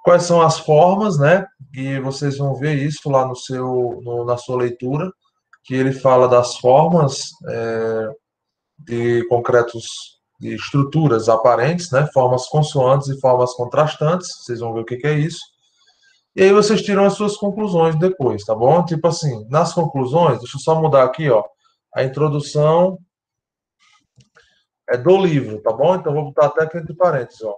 Quais são as formas, né? E vocês vão ver isso lá na sua leitura, que ele fala das formas de concretos, de estruturas aparentes, né? Formas consoantes e formas contrastantes. Vocês vão ver o que que é isso. E aí vocês tiram as suas conclusões depois, tá bom? Tipo assim, nas conclusões, deixa eu só mudar aqui, ó. A introdução é do livro, tá bom? Então vou botar até aqui entre parênteses, ó.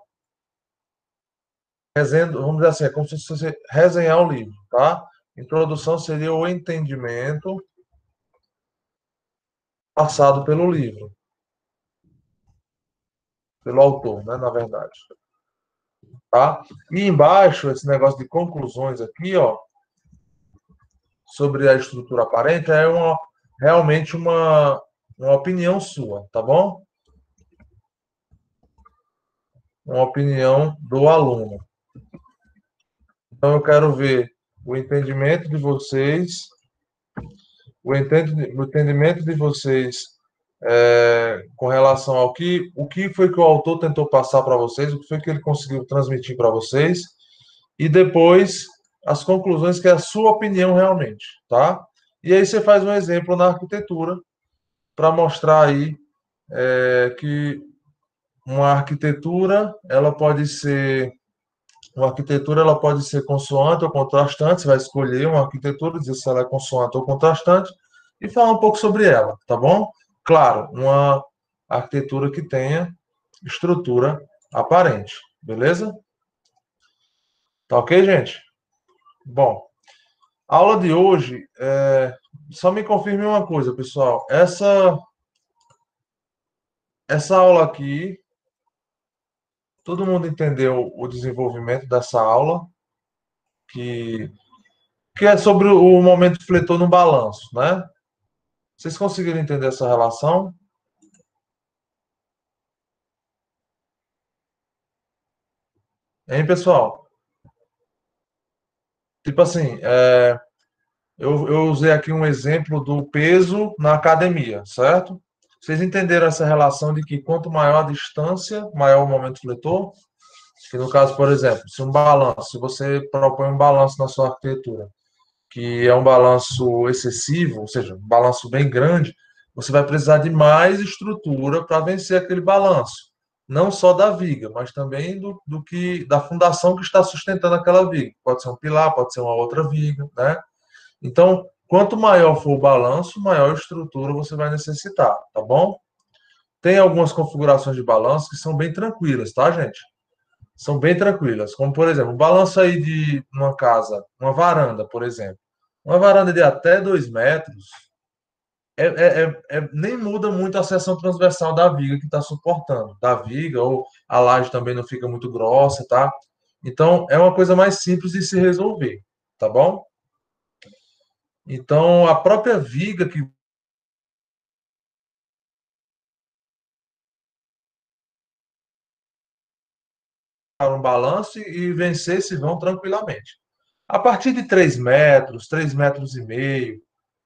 Vamos dizer assim, é como se você resenhar o livro, tá? Introdução seria o entendimento passado pelo livro, pelo autor, né, na verdade, tá? E embaixo, esse negócio de conclusões aqui, ó, sobre a estrutura aparente, realmente uma opinião sua, tá bom? Uma opinião do aluno. Então, eu quero ver o entendimento de vocês, o entendimento de vocês com relação o que foi que o autor tentou passar para vocês, o que foi que ele conseguiu transmitir para vocês, e depois as conclusões, que é a sua opinião realmente, tá? E aí você faz um exemplo na arquitetura para mostrar aí que uma arquitetura ela pode ser consoante ou contrastante. Você vai escolher uma arquitetura, dizer se ela é consoante ou contrastante e falar um pouco sobre ela, tá bom? Claro, uma arquitetura que tenha estrutura aparente, beleza? Tá ok, gente? Bom, a aula de hoje, só me confirme uma coisa, pessoal. Essa aula aqui, todo mundo entendeu o desenvolvimento dessa aula, que, que é sobre o momento fletor no balanço, né? Vocês conseguiram entender essa relação? Hein, pessoal? Tipo assim, eu usei aqui um exemplo do peso na academia, certo? Vocês entenderam essa relação de que quanto maior a distância, maior o momento fletor? Que no caso, por exemplo, se você propõe um balanço na sua arquitetura, que é um balanço excessivo, ou seja, um balanço bem grande, você vai precisar de mais estrutura para vencer aquele balanço. Não só da viga, mas também da fundação que está sustentando aquela viga. Pode ser um pilar, pode ser uma outra viga, né? Então, quanto maior for o balanço, maior estrutura você vai necessitar, tá bom? Tem algumas configurações de balanço que são bem tranquilas, tá, gente? São bem tranquilas. Como, por exemplo, um balanço aí de uma casa, uma varanda, por exemplo. Uma varanda de até 2 metros, nem muda muito a seção transversal da viga que está suportando. Da viga, ou a laje também não fica muito grossa, tá? Então, é uma coisa mais simples de se resolver, tá bom? Então, a própria viga que para um balanço e vencer esse vão tranquilamente. A partir de 3 metros, 3 metros e meio,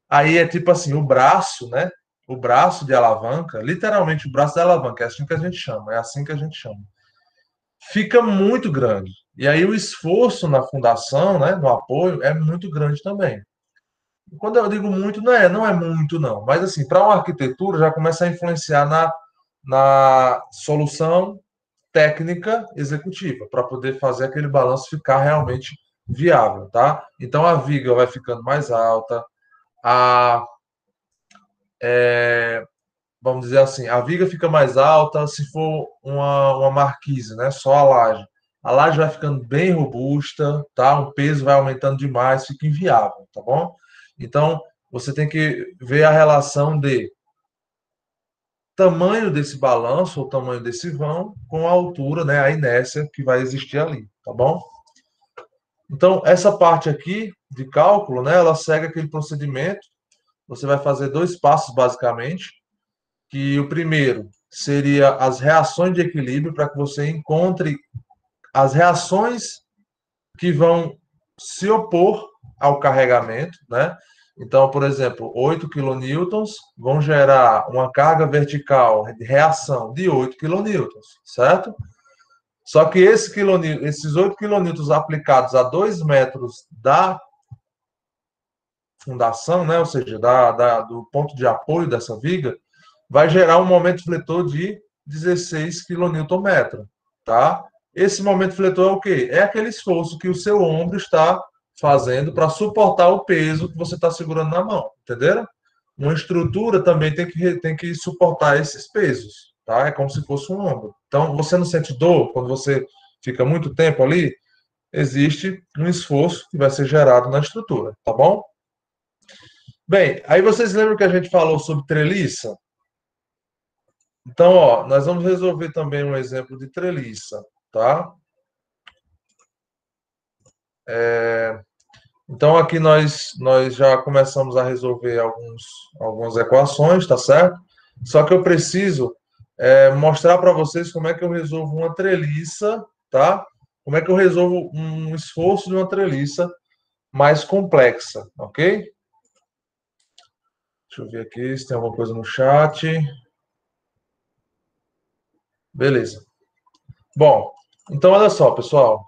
aí é tipo assim, o braço, né? O braço de alavanca, literalmente o braço da alavanca, é assim que a gente chama, é assim que a gente chama. Fica muito grande. E aí o esforço na fundação, né, no apoio, é muito grande também. Quando eu digo muito, não é muito não, mas assim, para uma arquitetura já começa a influenciar na solução técnica executiva, para poder fazer aquele balanço ficar realmente viável, tá? Então a viga vai ficando mais alta, a vamos dizer assim, a viga fica mais alta se for uma marquise, né? Só a laje. A laje vai ficando bem robusta, tá? O peso vai aumentando demais, fica inviável, tá bom? Então, você tem que ver a relação de tamanho desse balanço ou tamanho desse vão com a altura, né? A inércia que vai existir ali, tá bom? Então, essa parte aqui de cálculo, né? Ela segue aquele procedimento. Você vai fazer dois passos, basicamente, que o primeiro seria as reações de equilíbrio, para que você encontre as reações que vão se opor ao carregamento, né? Então, por exemplo, 8 quilonewtons vão gerar uma carga vertical de reação de 8 quilonewtons, certo? Só que esses 8 quilonewtons aplicados a 2 metros da fundação, né, ou seja, do ponto de apoio dessa viga, vai gerar um momento fletor de 16 kN/metro, tá? Esse momento fletor é o quê? É aquele esforço que o seu ombro está fazendo para suportar o peso que você está segurando na mão, entenderam? Uma estrutura também tem que suportar esses pesos, tá? É como se fosse um ombro. Então, você não sente dor quando você fica muito tempo ali? Existe um esforço que vai ser gerado na estrutura, tá bom? Bem, aí vocês lembram que a gente falou sobre treliça? Então, ó, nós vamos resolver também um exemplo de treliça, tá? Então, aqui nós já começamos a resolver algumas equações, tá certo? Só que eu preciso mostrar para vocês como é que eu resolvo uma treliça, tá? Como é que eu resolvo um esforço de uma treliça mais complexa, ok? Deixa eu ver aqui se tem alguma coisa no chat. Beleza. Bom, então olha só, pessoal.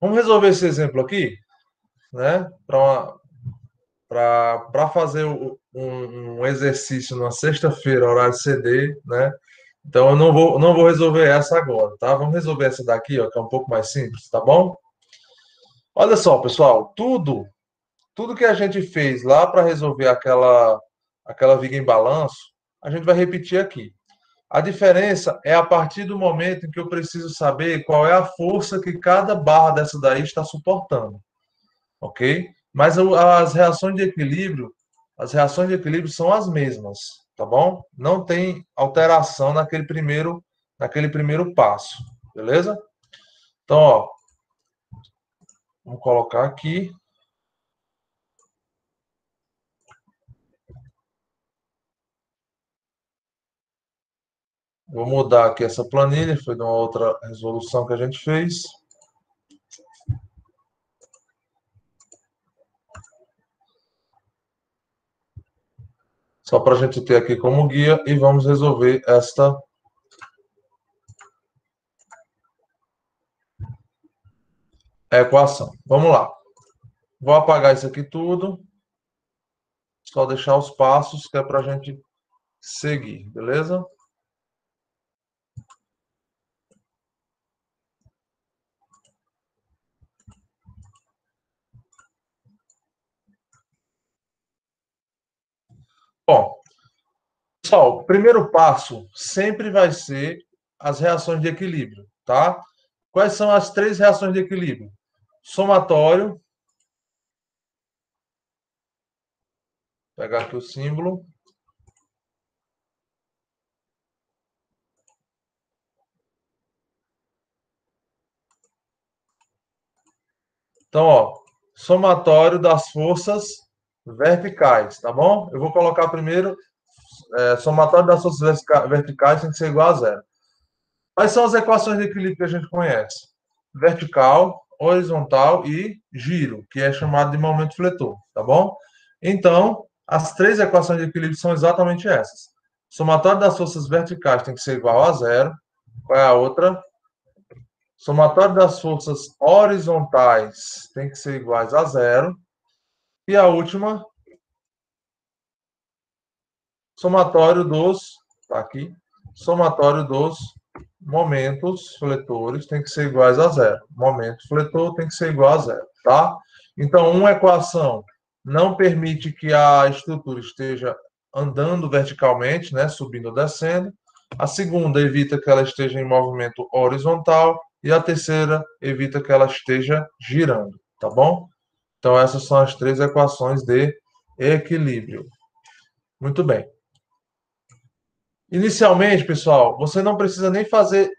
Vamos resolver esse exemplo aqui, né? Para fazer um exercício na sexta-feira, horário CD, né? Então eu não vou resolver essa agora, tá? Vamos resolver essa daqui, ó, que é um pouco mais simples, tá bom? Olha só, pessoal, tudo que a gente fez lá para resolver aquela viga em balanço, a gente vai repetir aqui. A diferença é a partir do momento em que eu preciso saber qual é a força que cada barra dessa daí está suportando, ok? Mas as reações de equilíbrio são as mesmas, tá bom? Não tem alteração naquele primeiro passo, beleza? Então, ó, vamos colocar aqui. Vou mudar aqui essa planilha, foi de uma outra resolução que a gente fez. Só para a gente ter aqui como guia e vamos resolver esta equação. Vamos lá. Vou apagar isso aqui tudo, só deixar os passos que é para a gente seguir, beleza? Bom, pessoal, o primeiro passo sempre vai ser as reações de equilíbrio, tá? Quais são as 3 reações de equilíbrio? Somatório, vou pegar aqui o símbolo. Então, ó, somatório das forças verticais, tá bom? Eu vou colocar primeiro, somatório das forças verticais tem que ser igual a zero. Quais são as equações de equilíbrio que a gente conhece? Vertical, horizontal e giro, que é chamado de momento fletor, tá bom? Então, as 3 equações de equilíbrio são exatamente essas. Somatório das forças verticais tem que ser igual a zero. Qual é a outra? Somatório das forças horizontais tem que ser iguais a zero. E a última, somatório dos, tá aqui, somatório dos momentos fletores tem que ser iguais a zero. Momento fletor tem que ser igual a zero, tá? Então, uma equação não permite que a estrutura esteja andando verticalmente, né, subindo ou descendo. A segunda evita que ela esteja em movimento horizontal e a terceira evita que ela esteja girando, tá bom? Então, essas são as 3 equações de equilíbrio. Muito bem. Inicialmente, pessoal, você não precisa nem fazer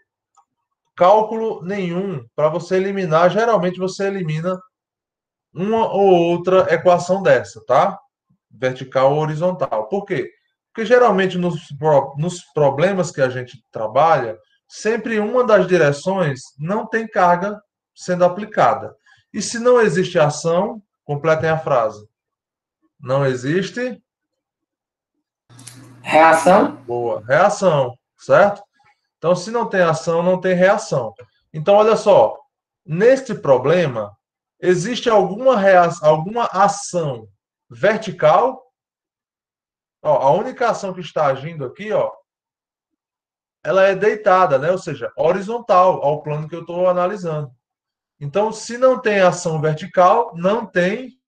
cálculo nenhum para você eliminar. Geralmente você elimina uma ou outra equação dessa, tá? Vertical ou horizontal. Por quê? Porque geralmente nos problemas que a gente trabalha, sempre uma das direções não tem carga sendo aplicada. E se não existe ação, completem a frase. Não existe Reação? boa reação, certo? Então, se não tem ação, não tem reação. Então, olha só, neste problema, existe alguma ação vertical? Ó, a única ação que está agindo aqui, ó, ela é deitada, né? Ou seja, horizontal ao plano que eu estou analisando. Então, se não tem ação vertical, não tem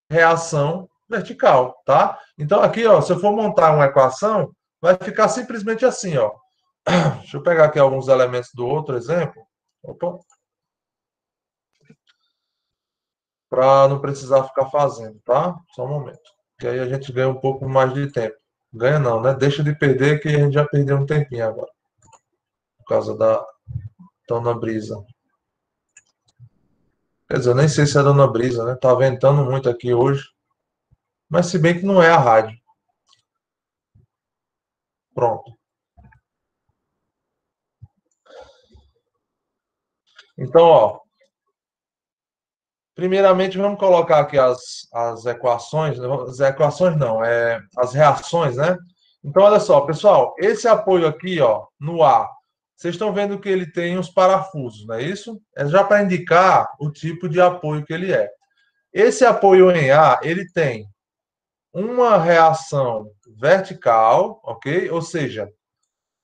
reação vertical, tá? Então, aqui, ó, se eu for montar uma equação, vai ficar simplesmente assim, ó. Deixa eu pegar aqui alguns elementos do outro exemplo. Opa, para não precisar ficar fazendo, tá? Só um momento. Que aí a gente ganha um pouco mais de tempo. Ganha não, né? Deixa de perder, que a gente já perdeu um tempinho agora. Por causa da Dona Brisa. Quer dizer, eu nem sei se é a Dona Brisa, né? Tá ventando muito aqui hoje. Mas se bem que não é a rádio. Pronto. Então, ó, primeiramente vamos colocar aqui as equações. As equações não, as reações, né? Então, olha só, pessoal, esse apoio aqui, ó, no A, vocês estão vendo que ele tem uns parafusos, não é isso? É já para indicar o tipo de apoio que ele é. Esse apoio em A, ele tem uma reação vertical, ok? Ou seja,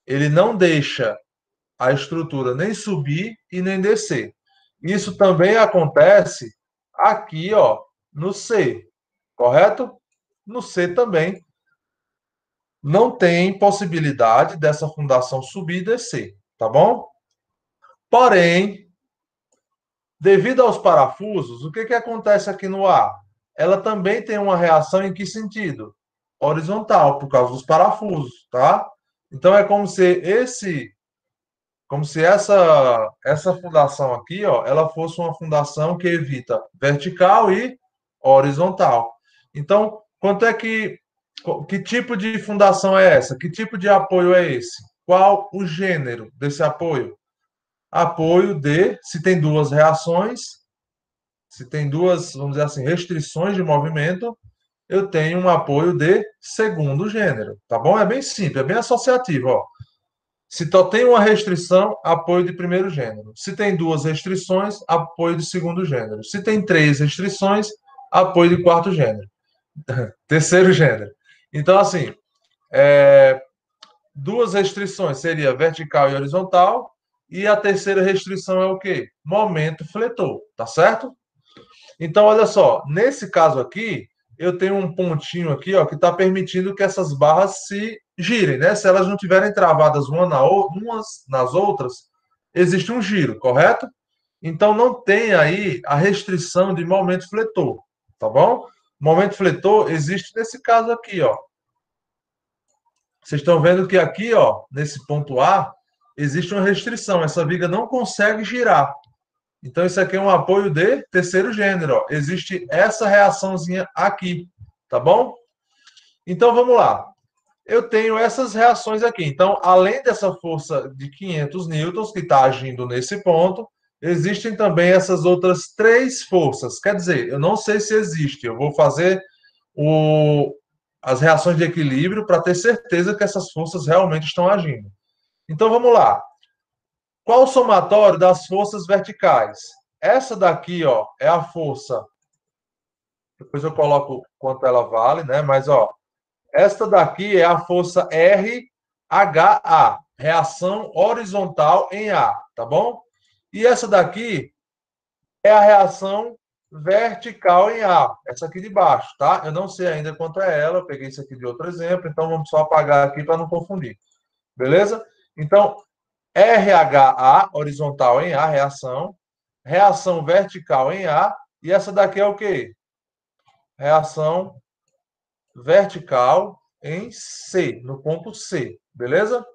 ele não deixa a estrutura nem subir e nem descer. Isso também acontece aqui, ó, no C, correto? No C também não tem possibilidade dessa fundação subir e descer, tá bom? Porém, devido aos parafusos, o que que acontece aqui no A? Ela também tem uma reação em que sentido? Horizontal, por causa dos parafusos, tá? Então é como se essa fundação aqui, ó, ela fosse uma fundação que evita vertical e horizontal. Então, que tipo de fundação é essa? Que tipo de apoio é esse? Qual o gênero desse apoio? Apoio de, se tem duas reações, se tem duas, vamos dizer assim, restrições de movimento, eu tenho um apoio de segundo gênero, tá bom? É bem simples, é bem associativo, ó. Se só tem uma restrição, apoio de primeiro gênero. Se tem duas restrições, apoio de segundo gênero. Se tem três restrições, apoio de quarto gênero. Terceiro gênero. Então, assim, duas restrições seria vertical e horizontal, e a terceira restrição é o quê? Momento fletor, tá certo? Então, olha só, nesse caso aqui, eu tenho um pontinho aqui, ó, que está permitindo que essas barras se girem, né? Se elas não estiverem travadas umas nas outras, existe um giro, correto? Então, não tem aí a restrição de momento fletor, tá bom? Momento fletor existe nesse caso aqui, ó. Vocês estão vendo que aqui, ó, nesse ponto A, existe uma restrição. Essa viga não consegue girar. Então, isso aqui é um apoio de terceiro gênero. Ó. Existe essa reaçãozinha aqui, tá bom? Então, vamos lá. Eu tenho essas reações aqui. Então, além dessa força de 500 newtons que está agindo nesse ponto, existem também essas outras três forças. Quer dizer, eu não sei se existe. Eu vou fazer as reações de equilíbrio para ter certeza que essas forças realmente estão agindo. Então, vamos lá. Qual o somatório das forças verticais? Essa daqui, ó, é a força. Depois eu coloco quanto ela vale, né? Mas, ó, esta daqui é a força RHA, reação horizontal em A, tá bom? E essa daqui é a reação vertical em A, essa aqui de baixo, tá? Eu não sei ainda quanto é ela, eu peguei isso aqui de outro exemplo, então vamos só apagar aqui para não confundir. Beleza? Então, RHA, horizontal em A, reação vertical em A, e essa daqui é o quê? Reação vertical em C, no ponto C, beleza?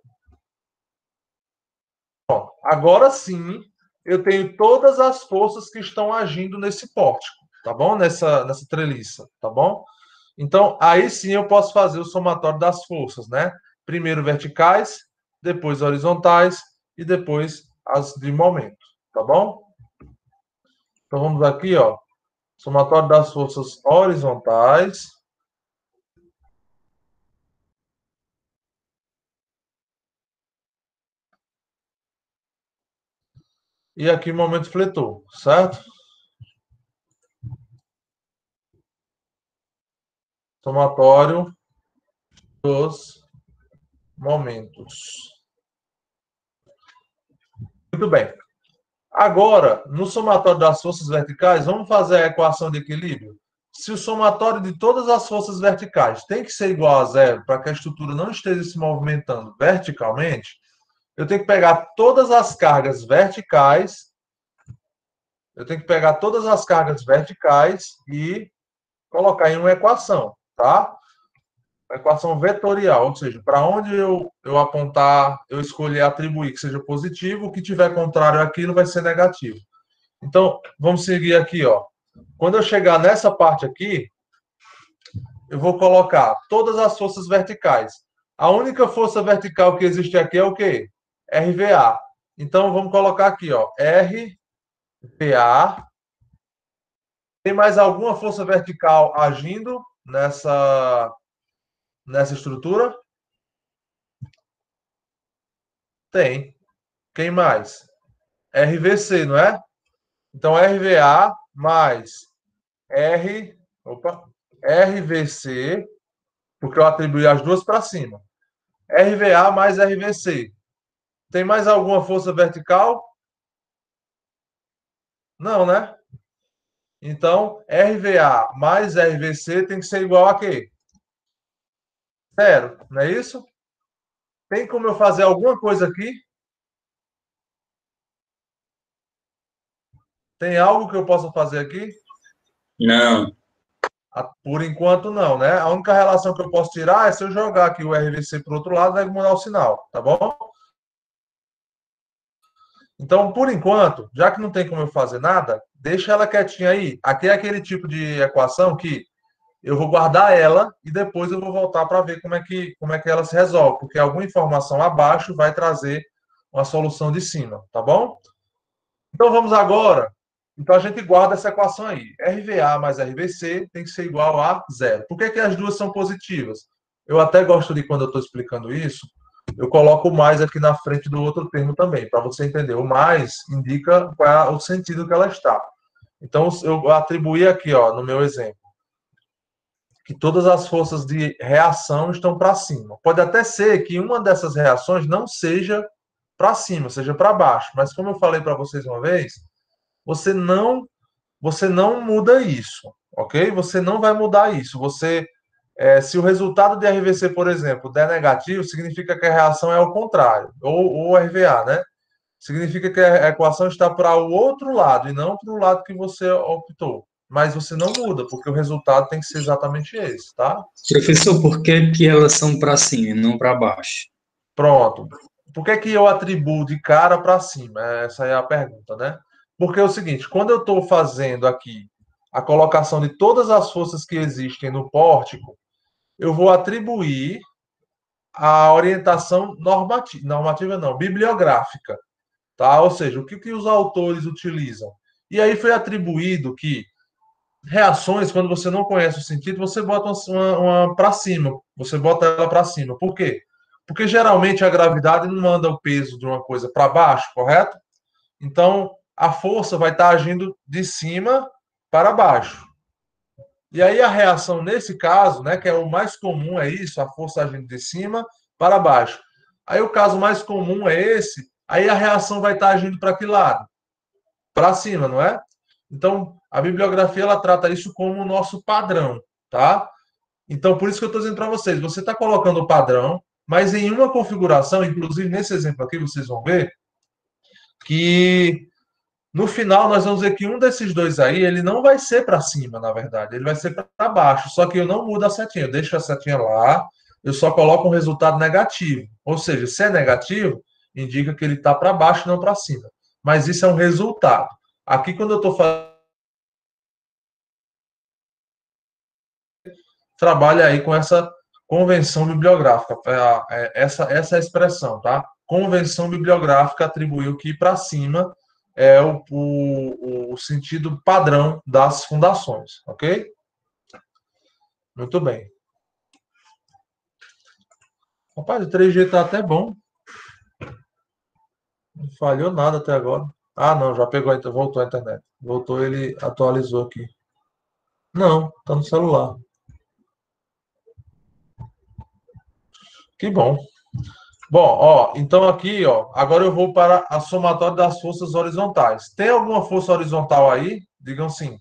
Bom, agora sim, eu tenho todas as forças que estão agindo nesse pórtico, tá bom? Nessa treliça, tá bom? Então, aí sim eu posso fazer o somatório das forças, né? Primeiro verticais, depois horizontais e depois as de momento, tá bom? Então vamos aqui, ó, somatório das forças horizontais e aqui momento fletor, certo? Somatório dos momentos. Muito bem. Agora, no somatório das forças verticais, vamos fazer a equação de equilíbrio? Se o somatório de todas as forças verticais tem que ser igual a zero para que a estrutura não esteja se movimentando verticalmente, eu tenho que pegar todas as cargas verticais, e colocar em uma equação, tá? Uma equação vetorial, ou seja, para onde eu apontar, eu escolher atribuir que seja positivo, o que tiver contrário àquilo vai ser negativo. Então, vamos seguir aqui, ó. Quando eu chegar nessa parte aqui, eu vou colocar todas as forças verticais. A única força vertical que existe aqui é o quê? RVA. Então, vamos colocar aqui, ó, RVA. Tem mais alguma força vertical agindo nessa estrutura? Tem. Quem mais? RVC, não é? Então, RVA mais RVC, porque eu atribuí as duas para cima. RVA mais RVC. Tem mais alguma força vertical? Não, né? Então, RVA mais RVC tem que ser igual a quê? Zero, não é isso? Tem como eu fazer alguma coisa aqui? Tem algo que eu possa fazer aqui? Não. Por enquanto, não, né? A única relação que eu posso tirar é se eu jogar aqui o RVC para o outro lado, vai mudar o sinal, tá bom? Então, por enquanto, já que não tem como eu fazer nada, deixa ela quietinha aí. Aqui é aquele tipo de equação que eu vou guardar ela e depois eu vou voltar para ver como é que ela se resolve, porque alguma informação abaixo vai trazer uma solução de cima, tá bom? Então vamos agora. Então a gente guarda essa equação aí. RVA mais RVC tem que ser igual a zero. Por que as duas são positivas? Eu até gosto de, quando eu estou explicando isso, eu coloco o mais aqui na frente do outro termo também, para você entender. O mais indica qual é o sentido que ela está. Então eu atribuí aqui, ó, no meu exemplo, que todas as forças de reação estão para cima. Pode até ser que uma dessas reações não seja para cima, seja para baixo. Mas como eu falei para vocês uma vez, você não você não muda isso, ok? Você não vai mudar isso. Se o resultado de RVC, por exemplo, der negativo, significa que a reação é ao contrário, ou RVA, né? Significa que a equação está para o outro lado e não para o lado que você optou. Mas você não muda, porque o resultado tem que ser exatamente esse, tá? Professor, por que que elas são para cima e não para baixo? Pronto. Por que que eu atribuo de cara para cima? Essa é a pergunta, né? Porque é o seguinte, quando eu estou fazendo aqui a colocação de todas as forças que existem no pórtico, eu vou atribuir a orientação normativa não, bibliográfica, tá? Ou seja, o que os autores utilizam. E aí foi atribuído que reações, quando você não conhece o sentido, você bota uma para cima, você bota ela para cima. Por quê? Porque geralmente a gravidade não manda o peso de uma coisa para baixo, correto? Então a força vai estar agindo de cima para baixo. E aí a reação nesse caso, né, que é o mais comum, é isso, a força agindo de cima para baixo. Aí o caso mais comum é esse, aí a reação vai estar agindo para que lado? Para cima, não é? Então, a bibliografia ela trata isso como o nosso padrão, tá? Então, por isso que eu estou dizendo para vocês, você está colocando o padrão, mas em uma configuração, inclusive nesse exemplo aqui, vocês vão ver que no final nós vamos ver que um desses dois aí, ele não vai ser para cima, na verdade, ele vai ser para baixo, só que eu não mudo a setinha, eu deixo a setinha lá, eu só coloco um resultado negativo. Ou seja, se é negativo, indica que ele está para baixo, não para cima. Mas isso é um resultado. Aqui, quando eu estou trabalha aí com essa convenção bibliográfica, essa é a expressão, tá? Convenção bibliográfica atribuiu que para cima é o sentido padrão das fundações, ok? Muito bem. Rapaz, o 3G tá até bom. Não falhou nada até agora. Ah, não, já pegou, então voltou a internet. Voltou, ele atualizou aqui. Não, tá no celular. Que bom. Bom, ó, então aqui, ó, agora eu vou para a somatória das forças horizontais. Tem alguma força horizontal aí? Digam sim.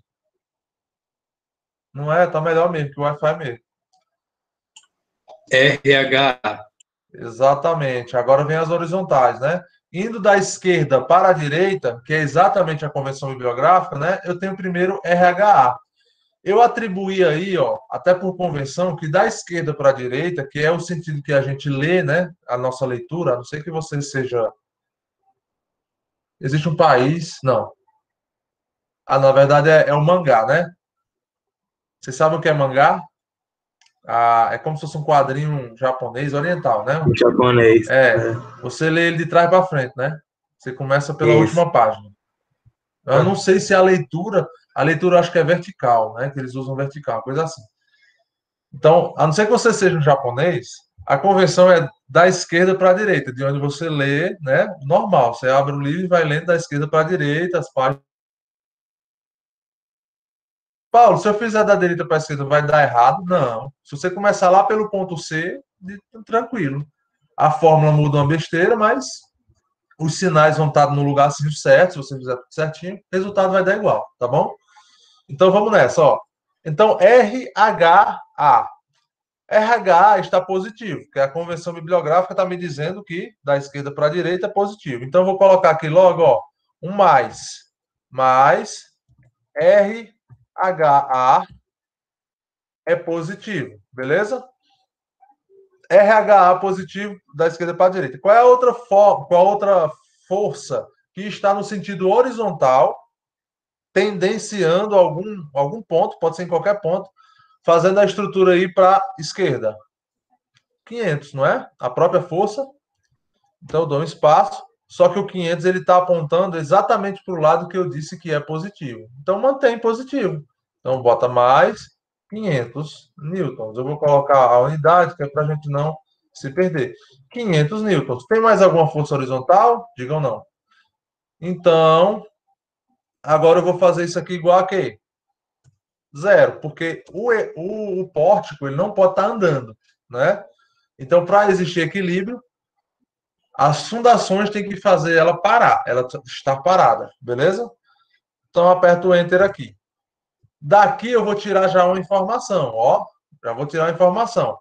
Não é? Tá melhor mesmo que o Wi-Fi mesmo. RH. Exatamente. Agora vem as horizontais, né? Indo da esquerda para a direita, que é exatamente a convenção bibliográfica, né? Eu tenho primeiro RHA. Eu atribuí aí, ó, até por convenção, que da esquerda para a direita, que é o sentido que a gente lê, né? A nossa leitura, a não ser que você seja. Existe um país. Não. Ah, na verdade é o mangá, né? Você sabe o que é mangá? Ah, é como se fosse um quadrinho japonês oriental, né? Em japonês. É. Você lê ele de trás para frente, né? Você começa pela Isso. última página. Eu não sei se a leitura eu acho que é vertical, né? Que eles usam vertical, coisa assim. Então, a não ser que você seja um japonês, a convenção é da esquerda para a direita, de onde você lê, né? Normal. Você abre o livro e vai lendo da esquerda para a direita, as páginas. Paulo, se eu fizer da direita para a esquerda, vai dar errado? Não. Se você começar lá pelo ponto C, tranquilo. A fórmula muda uma besteira, mas os sinais vão estar no lugar certo, se você fizer tudo certinho, o resultado vai dar igual, tá bom? Então vamos nessa, ó. Então, RH está positivo, porque a convenção bibliográfica está me dizendo que da esquerda para a direita é positivo. Então, eu vou colocar aqui logo, ó, um mais RHA é positivo, beleza? RHA positivo da esquerda para a direita. Qual é a outra qual a outra força que está no sentido horizontal, tendenciando algum ponto, pode ser em qualquer ponto, fazendo a estrutura aí para a esquerda? 500, não é? A própria força. Então eu dou um espaço, só que o 500 ele está apontando exatamente para o lado que eu disse que é positivo. Então mantém positivo. Então bota mais 500 newtons. Eu vou colocar a unidade, que é para a gente não se perder. 500 newtons. Tem mais alguma força horizontal? Digam não. Então, agora eu vou fazer isso aqui igual a quê? Zero, porque o pórtico ele não pode estar andando, né? Então, para existir equilíbrio, as fundações têm que fazer ela parar, ela está parada, beleza? Então, eu aperto o Enter aqui. Daqui eu vou tirar já uma informação, ó. Já vou tirar a informação.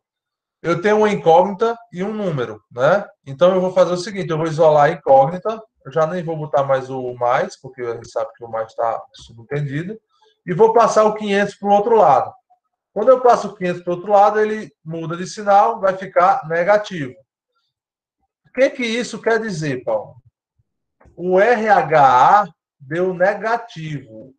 Eu tenho uma incógnita e um número, né? Então, eu vou fazer o seguinte: eu vou isolar a incógnita. Eu já nem vou botar mais o mais, porque a gente sabe que o mais está subentendido. E vou passar o 500 para o outro lado. Quando eu passo o 500 para o outro lado, ele muda de sinal, vai ficar negativo. O que isso quer dizer, Paulo? O RHA deu negativo.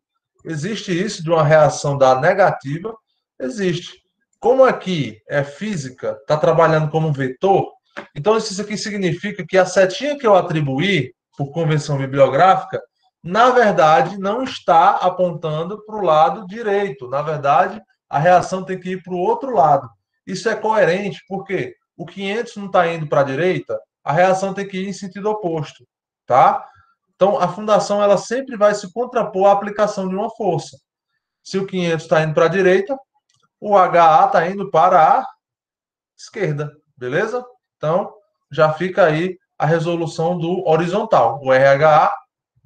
Existe isso de uma reação dar negativa? Existe. Como aqui é física, está trabalhando como vetor, então isso aqui significa que a setinha que eu atribuí, por convenção bibliográfica, na verdade não está apontando para o lado direito. Na verdade, a reação tem que ir para o outro lado. Isso é coerente, porque o 500 não está indo para a direita, a reação tem que ir em sentido oposto, tá? Então, a fundação ela sempre vai se contrapor à aplicação de uma força. Se o 500 está indo para a direita, o HA está indo para a esquerda, beleza? Então, já fica aí a resolução do horizontal. O RH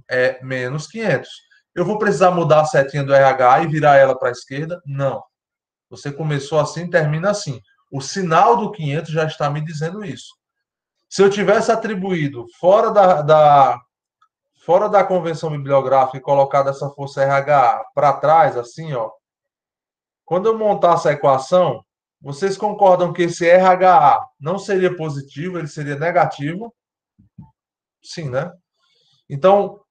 é menos 500. Eu vou precisar mudar a setinha do RH e virar ela para a esquerda? Não. Você começou assim, termina assim. O sinal do 500 já está me dizendo isso. Se eu tivesse atribuído fora da convenção bibliográfica e colocado essa força RH para trás, assim, ó, quando eu montar essa equação, vocês concordam que esse RH não seria positivo, ele seria negativo? Sim, né? Então,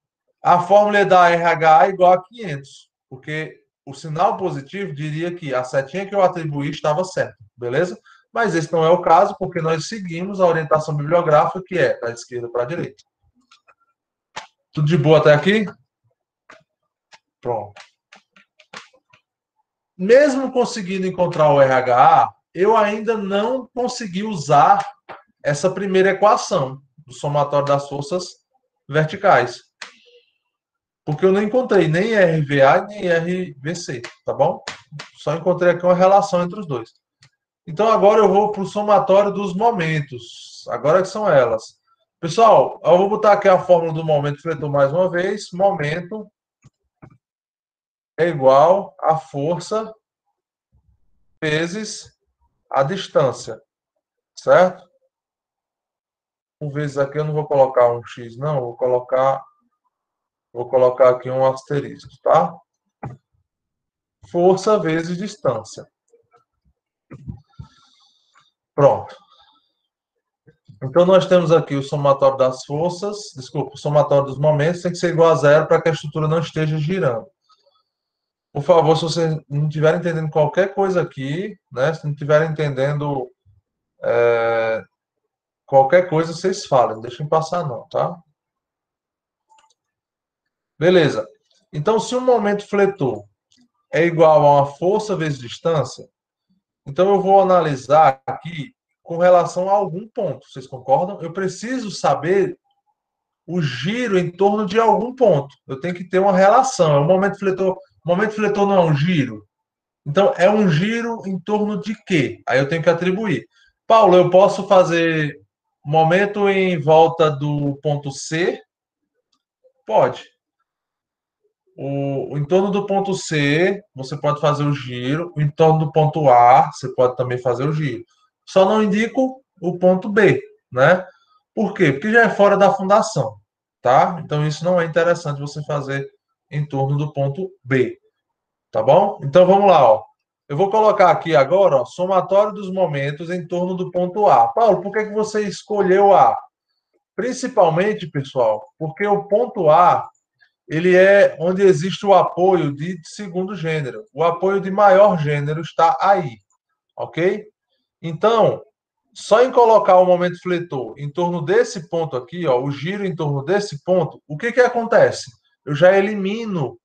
a fórmula é da RH igual a 500, porque o sinal positivo diria que a setinha que eu atribuí estava certa, beleza? Mas esse não é o caso, porque nós seguimos a orientação bibliográfica, que é da esquerda para a direita. Tudo de boa até aqui? Pronto. Mesmo conseguindo encontrar o RH, eu ainda não consegui usar essa primeira equação do somatório das forças verticais. porque eu não encontrei nem RVA nem RVC, tá bom? Só encontrei aqui uma relação entre os dois. Então agora eu vou para o somatório dos momentos. Agora que são elas. Pessoal, eu vou botar aqui a fórmula do momento fletor mais uma vez. Momento é igual a força vezes a distância, certo? Por vezes aqui eu não vou colocar um X, não, vou colocar aqui um asterisco, tá? Força vezes distância. Pronto. Então, nós temos aqui o somatório das forças, desculpa, o somatório dos momentos tem que ser igual a zero para que a estrutura não esteja girando. Por favor, se vocês não estiverem entendendo qualquer coisa aqui, né, se não estiverem entendendo qualquer coisa, vocês falem, não deixem passar não, tá? Beleza. Então, se o momento fletor é igual a uma força vezes distância, então eu vou analisar aqui com relação a algum ponto. Vocês concordam? Eu preciso saber o giro em torno de algum ponto. Eu tenho que ter uma relação. É o momento fletor. O momento fletor não é um giro. Então, é um giro em torno de quê? Aí eu tenho que atribuir. Paulo, eu posso fazer momento em volta do ponto C? Pode. O em torno do ponto C, você pode fazer o giro. O em torno do ponto A, você pode também fazer o giro. Só não indico o ponto B, né? Por quê? Porque já é fora da fundação, tá? Então isso não é interessante você fazer em torno do ponto B, tá bom? Então vamos lá, ó. Eu vou colocar aqui agora, ó, somatório dos momentos em torno do ponto A. Paulo, por que que você escolheu A? Principalmente, pessoal, porque o ponto A ele é onde existe o apoio de segundo gênero. O apoio de maior gênero está aí, ok? Então, só em colocar o momento fletor em torno desse ponto aqui, ó, o giro em torno desse ponto, o que que acontece? Eu já elimino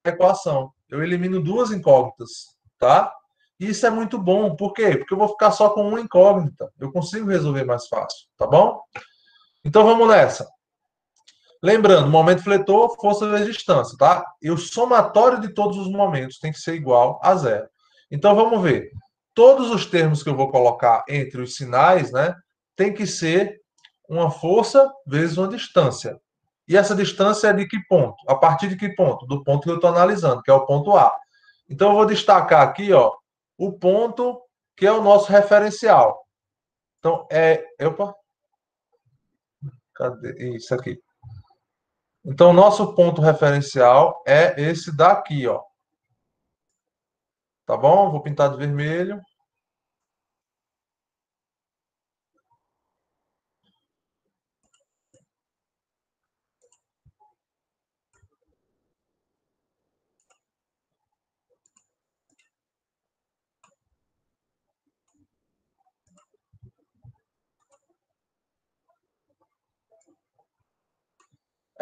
a equação. Eu elimino duas incógnitas, tá? E isso é muito bom. Por quê? Porque eu vou ficar só com uma incógnita. Eu consigo resolver mais fácil, tá bom? Então vamos nessa. Lembrando, momento fletor, força vezes distância, tá? E o somatório de todos os momentos tem que ser igual a zero. Então vamos ver. Todos os termos que eu vou colocar entre os sinais, né, tem que ser uma força vezes uma distância. E essa distância é de que ponto? A partir de que ponto? Do ponto que eu estou analisando, que é o ponto A. Então eu vou destacar aqui, ó, o ponto que é o nosso referencial. Então opa, cadê isso aqui? Então, o nosso ponto referencial é esse daqui, ó. Tá bom? Vou pintar de vermelho.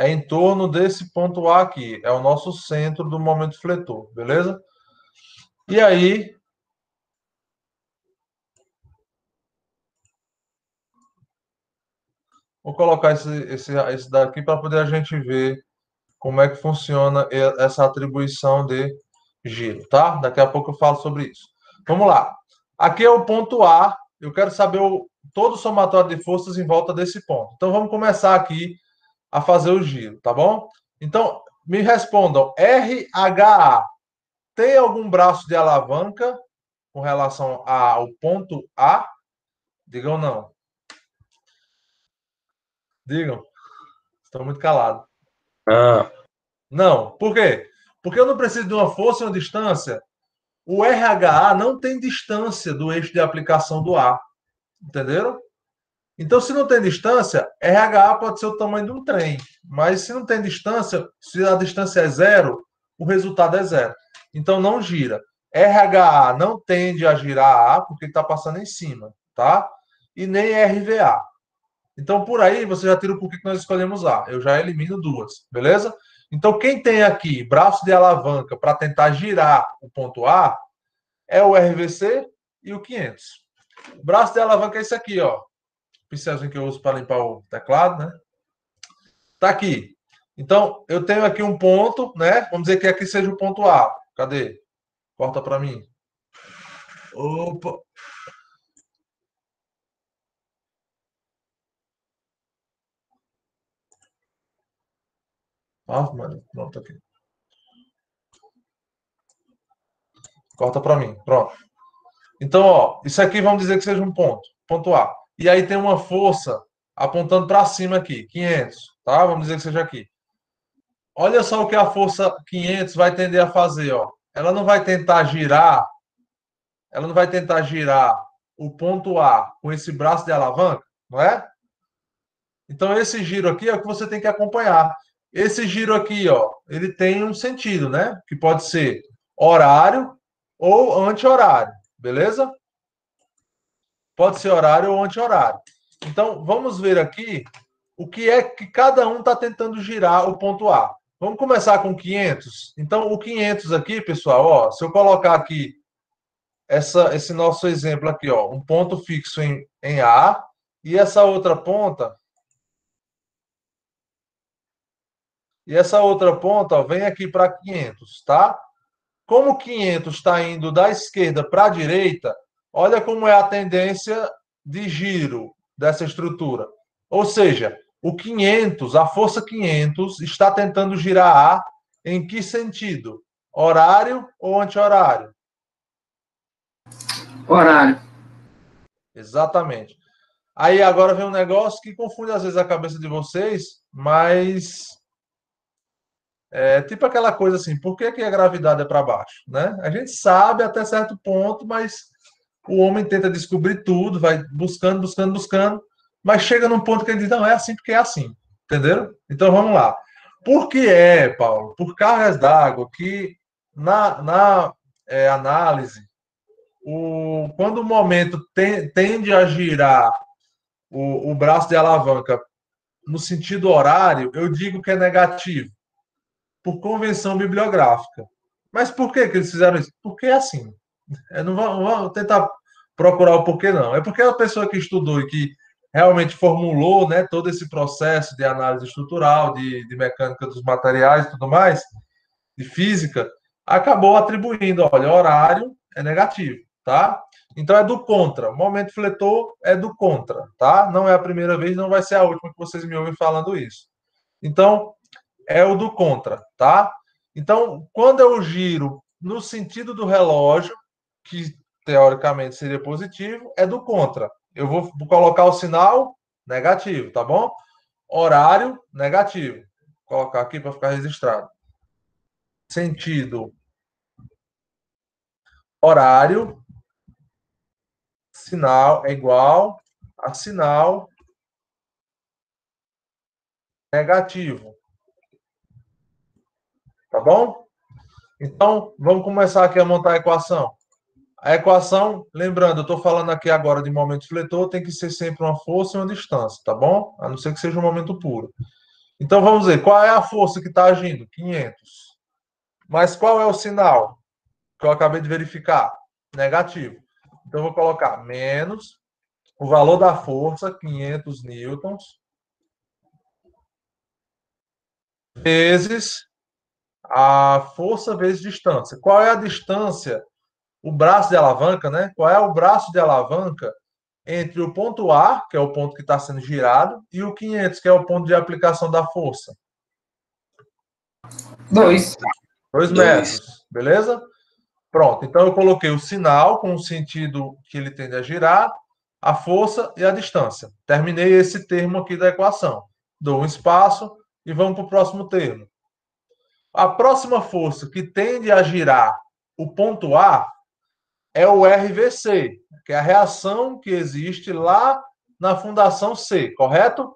É em torno desse ponto A aqui. É o nosso centro do momento fletor, beleza? E aí, vou colocar esse daqui para poder a gente ver como é que funciona essa atribuição de giro, tá? Daqui a pouco eu falo sobre isso. Vamos lá. Aqui é o ponto A. Eu quero saber todo o somatório de forças em volta desse ponto. Então, vamos começar aqui a fazer o giro, tá bom? Então, me respondam, RH tem algum braço de alavanca com relação ao ponto A? Digam não. Digam. Estou muito calado. Ah, Não. Por quê? Porque eu não preciso de uma força e uma distância. O RH não tem distância do eixo de aplicação do A. Entenderam? Então, se não tem distância, RH pode ser o tamanho de um trem. Mas se não tem distância, se a distância é zero, o resultado é zero. Então, não gira. RH não tende a girar A, porque está passando em cima, tá? E nem RVA. Então, por aí, você já tira o porquê que nós escolhemos A. Eu já elimino duas, beleza? Então, quem tem aqui braço de alavanca para tentar girar o ponto A é o RVC e o 500. O braço de alavanca é esse aqui, ó. O pincelzinho que eu uso para limpar o teclado, né? Tá aqui. Então, eu tenho aqui um ponto, né? Vamos dizer que aqui seja o ponto A. Cadê? Corta para mim. Opa! Ah, mano, pronto aqui. Corta para mim. Pronto. Então, ó, isso aqui vamos dizer que seja um ponto. Ponto A. E aí tem uma força apontando para cima aqui, 500, tá? Vamos dizer que seja aqui. Olha só o que a força 500 vai tender a fazer, ó. Ela não vai tentar girar o ponto A com esse braço de alavanca, não é? Então esse giro aqui é o que você tem que acompanhar. Esse giro aqui, ó, ele tem um sentido, né? Que pode ser horário ou anti-horário, beleza? Pode ser horário ou anti-horário. Então vamos ver aqui o que é que cada um está tentando girar o ponto A. Vamos começar com 500. Então o 500 aqui, pessoal, ó, se eu colocar aqui esse nosso exemplo aqui, ó, um ponto fixo em A e essa outra ponta, ó, vem aqui para 500, tá? Como 500 está indo da esquerda para a direita, olha como é a tendência de giro dessa estrutura. Ou seja, o 500, a força 500, está tentando girar A em que sentido? Horário ou anti-horário? Horário. Exatamente. Aí agora vem um negócio que confunde às vezes a cabeça de vocês, mas é tipo aquela coisa assim, por que que a gravidade é para baixo, né? A gente sabe até certo ponto, mas o homem tenta descobrir tudo, vai buscando, buscando, buscando, mas chega num ponto que ele diz, não, é assim porque é assim, entenderam? Então vamos lá. Por que é, Paulo? Por cargas d'água que na análise, quando o momento tende a girar o braço de alavanca no sentido horário, eu digo que é negativo, por convenção bibliográfica. Mas por que eles fizeram isso? Porque é assim. Não vou tentar procurar o porquê, não. É porque a pessoa que estudou e que realmente formulou, né, todo esse processo de análise estrutural, de mecânica dos materiais e tudo mais, de física, acabou atribuindo, olha, horário é negativo, tá? Então é do contra. O momento fletor é do contra, tá? Não é a primeira vez, não vai ser a última que vocês me ouvem falando isso. Então, é o do contra, tá? Então, quando eu giro no sentido do relógio, que teoricamente seria positivo, é do contra. Eu vou colocar o sinal negativo, tá bom? Horário negativo. Vou colocar aqui para ficar registrado. Sentido horário, sinal é igual a sinal negativo. Tá bom? Então, vamos começar aqui a montar a equação. A equação, lembrando, eu estou falando aqui agora de momento fletor, tem que ser sempre uma força e uma distância, tá bom? A não ser que seja um momento puro. Então, vamos ver, qual é a força que está agindo? 500. Mas qual é o sinal que eu acabei de verificar? Negativo. Então, eu vou colocar menos o valor da força, 500 newtons, vezes a força vezes distância. Qual é a distância? O braço de alavanca, né? Qual é o braço de alavanca entre o ponto A, que é o ponto que está sendo girado, e o 500, que é o ponto de aplicação da força? 2. 2 metros, beleza? Pronto, então eu coloquei o sinal com o sentido que ele tende a girar, a força e a distância. Terminei esse termo aqui da equação. Dou um espaço e vamos para o próximo termo. A próxima força que tende a girar o ponto A é o RVC, que é a reação que existe lá na fundação C, correto?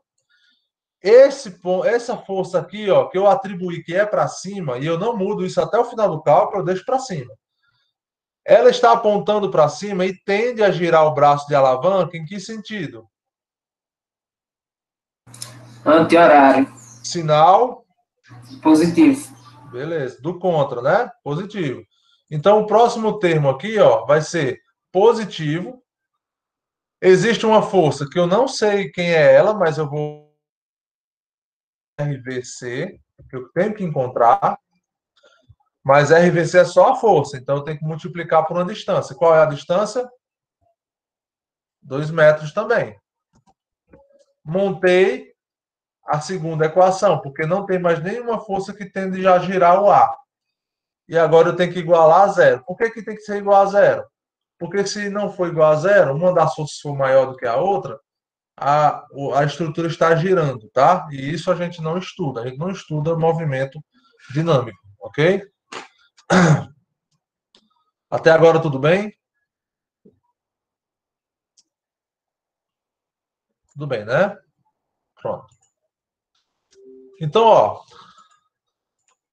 Essa força aqui, ó, que eu atribuí que é para cima, e eu não mudo isso até o final do cálculo, eu deixo para cima. Ela está apontando para cima e tende a girar o braço de alavanca em que sentido? Anti-horário. Sinal, Positivo. beleza, do contra, né? Positivo. Então, o próximo termo aqui, ó, vai ser positivo. Existe uma força que eu não sei quem é ela, mas eu vou RVC, que eu tenho que encontrar, mas RVC é só a força, então eu tenho que multiplicar por uma distância. Qual é a distância? 2 metros também. Montei a segunda equação, porque não tem mais nenhuma força que tende a girar o ar. E agora eu tenho que igualar a zero. Por que que tem que ser igual a zero? Porque se não for igual a zero, uma das forças for maior do que a outra, a estrutura está girando, tá? E isso a gente não estuda. A gente não estuda movimento dinâmico, ok? Até agora tudo bem? Tudo bem, né? Pronto. Então, ó,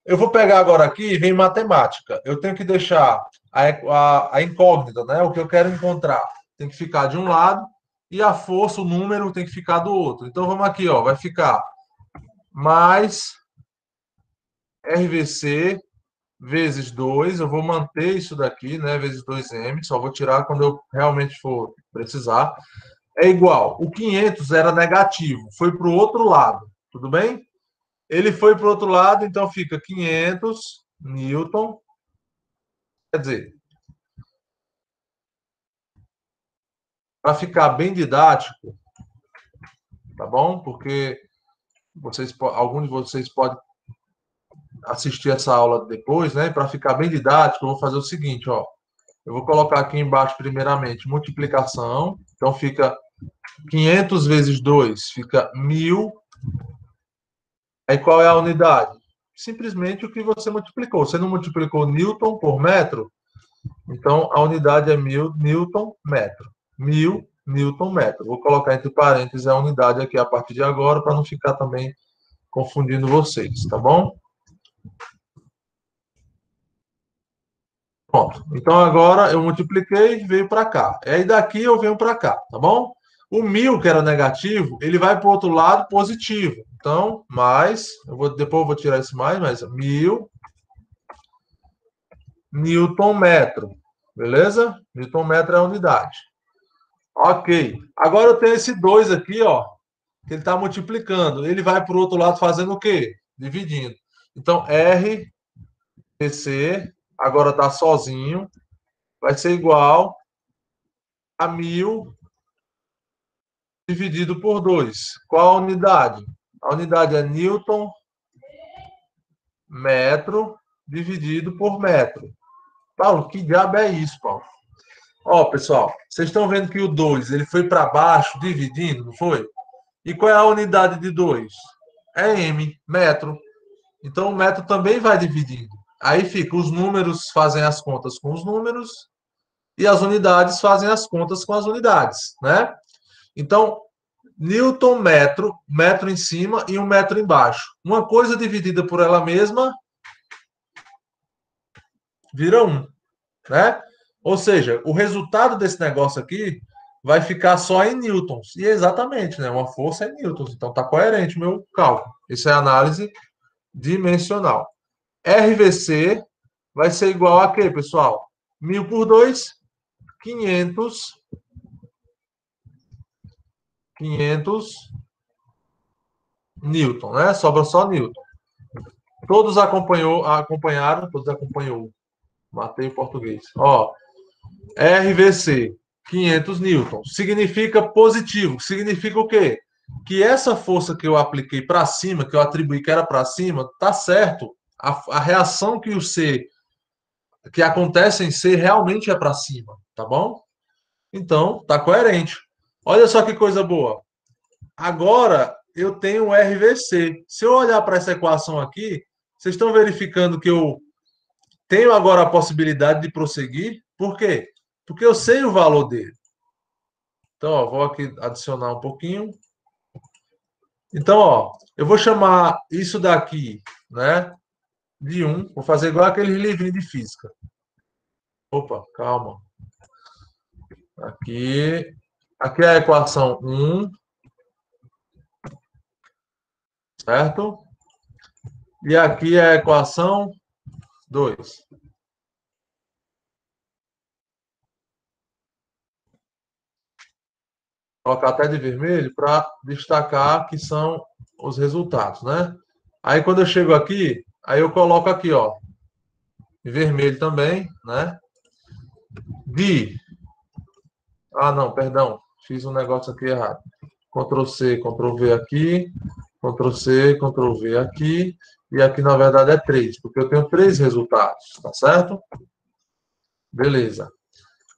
eu vou pegar agora aqui e vem matemática. Eu tenho que deixar a incógnita, né? O que eu quero encontrar tem que ficar de um lado e a força, o número, tem que ficar do outro. Então, vamos aqui, ó, vai ficar mais RVC vezes 2, eu vou manter isso daqui, né, vezes 2m, só vou tirar quando eu realmente for precisar, é igual, o 500 era negativo, foi para o outro lado, tudo bem? Ele foi para o outro lado, então fica 500 newton, quer dizer, para ficar bem didático, tá bom? Porque algum de vocês pode assistir essa aula depois, né? Para ficar bem didático, eu vou fazer o seguinte, ó. Eu vou colocar aqui embaixo, primeiramente, multiplicação. Então, fica 500 vezes 2, fica 1.000. Aí, qual é a unidade? Simplesmente o que você multiplicou. Você não multiplicou newton por metro? Então, a unidade é 1.000 newton metro. 1.000 newton metro. Vou colocar entre parênteses a unidade aqui a partir de agora, para não ficar também confundindo vocês, tá bom? Pronto. Então agora eu multipliquei e veio para cá. E aí daqui eu venho para cá, tá bom? O 1.000, que era negativo, ele vai para o outro lado positivo. Então, mais, depois eu vou tirar esse mais, mas 1.000 newton metro. Beleza? Newton metro é a unidade. Ok. Agora eu tenho esse 2 aqui, ó, que ele está multiplicando. Ele vai para o outro lado fazendo o quê? Dividindo. Então, RTC, agora está sozinho, vai ser igual a 1.000 dividido por 2. Qual a unidade? A unidade é newton metro dividido por metro. Paulo, que diabo é isso, Paulo? Ó, pessoal, vocês estão vendo que o 2 ele foi para baixo dividindo, não foi? E qual é a unidade de 2? É m, metro. Então o metro também vai dividindo. Aí fica, os números fazem as contas com os números e as unidades fazem as contas com as unidades, né? Então, Newton metro, metro em cima e 1 metro embaixo. Uma coisa dividida por ela mesma vira 1, né? Ou seja, o resultado desse negócio aqui vai ficar só em newtons. E exatamente, né? Uma força é newtons. Então tá coerente o meu cálculo. Isso é análise dimensional. RVC vai ser igual a quê, pessoal? 1.000 por 2, 500. 500 newton, né? Sobra só newton. Todos acompanharam, todos acompanhou. Matei o português. Ó, RVC, 500 newtons. Significa positivo. Significa o quê? Que essa força que eu apliquei para cima, que eu atribuí que era para cima, tá certo. A reação que o C, que acontece em C, realmente é para cima, tá bom? Então, tá coerente. Olha só que coisa boa. Agora, eu tenho um RVC. Se eu olhar para essa equação aqui, vocês estão verificando que eu tenho agora a possibilidade de prosseguir. Por quê? Porque eu sei o valor dele. Então, ó, vou aqui adicionar um pouquinho. Então, ó, eu vou chamar isso daqui, né, de 1. Vou fazer igual aquele livrinho de física. Opa, calma. Aqui é a equação 1, certo? E aqui é a equação 2. Colocar até de vermelho para destacar que são os resultados, né? Aí quando eu chego aqui, aí eu coloco aqui, ó, em vermelho também, né? Ah, não, perdão. Fiz um negócio aqui errado. Ctrl C, Ctrl V aqui, Ctrl C, Ctrl V aqui, e aqui na verdade é 3, porque eu tenho 3 resultados, tá certo? Beleza.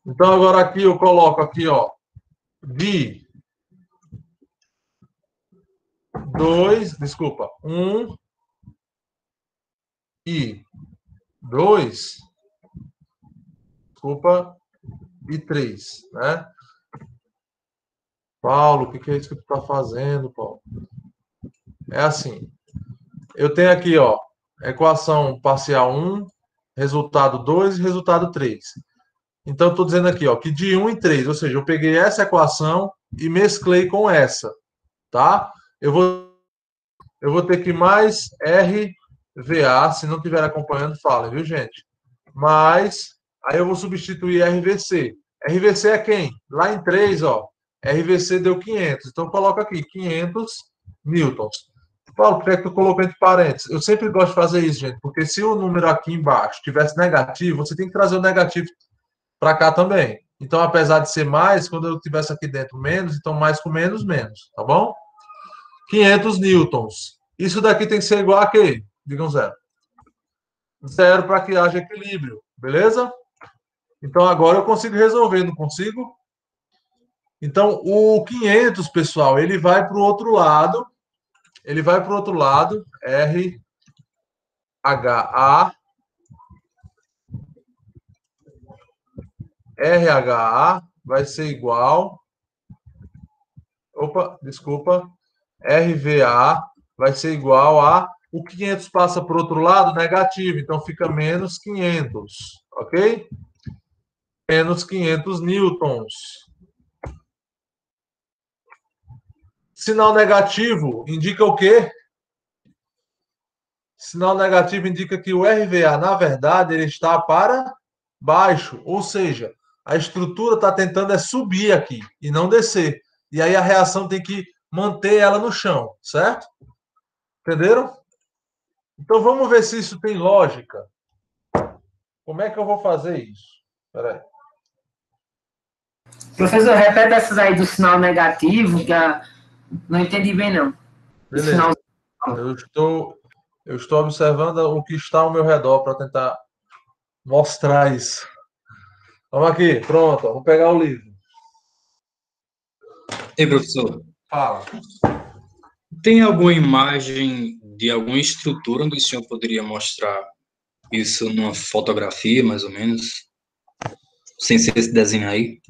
Então agora aqui eu coloco aqui, ó, de 2, desculpa, 1 e 2, desculpa, e 3, né? Paulo, o que é isso que tu tá fazendo, Paulo? É assim, eu tenho aqui, ó, equação parcial 1, resultado 2 e resultado 3. Então, eu estou dizendo aqui, ó, que de 1 em 3, ou seja, eu peguei essa equação e mesclei com essa, tá? Eu vou ter que mais RVA, se não estiver acompanhando, fala, viu, gente? Mas, aí eu vou substituir RVC. RVC é quem? Lá em 3, ó, RVC deu 500. Então, coloca aqui, 500 newtons. Paulo, por que é que tu colocou entre parênteses? Eu sempre gosto de fazer isso, gente, porque se o número aqui embaixo tivesse negativo, você tem que trazer o negativo para cá também. Então, apesar de ser mais, quando eu tivesse aqui dentro menos, então mais com menos, menos, tá bom? 500 newtons. Isso daqui tem que ser igual a quê? Digam zero. Zero para que haja equilíbrio, beleza? Então, agora eu consigo resolver, não consigo? Então, o 500, pessoal, ele vai para o outro lado. Ele vai para o outro lado. RHA vai ser igual. Opa, desculpa. RVA vai ser igual a. O 500 passa para o outro lado, negativo. Então, fica menos 500. Ok? Menos 500 newtons. Sinal negativo indica o quê? Sinal negativo indica que o RVA, na verdade, ele está para baixo. Ou seja, a estrutura está tentando subir aqui e não descer. E aí a reação tem que manter ela no chão, certo? Entenderam? Então vamos ver se isso tem lógica. Como é que eu vou fazer isso? Espera aí. Professor, repete essas aí do sinal negativo, que não entendi bem, não. Beleza. Eu estou observando o que está ao meu redor para tentar mostrar isso. Vamos aqui, pronto. Vamos pegar o livro. Ei, professor, Fala. tem alguma imagem de alguma estrutura onde o senhor poderia mostrar isso numa fotografia, mais ou menos? Sem ser esse desenho aí?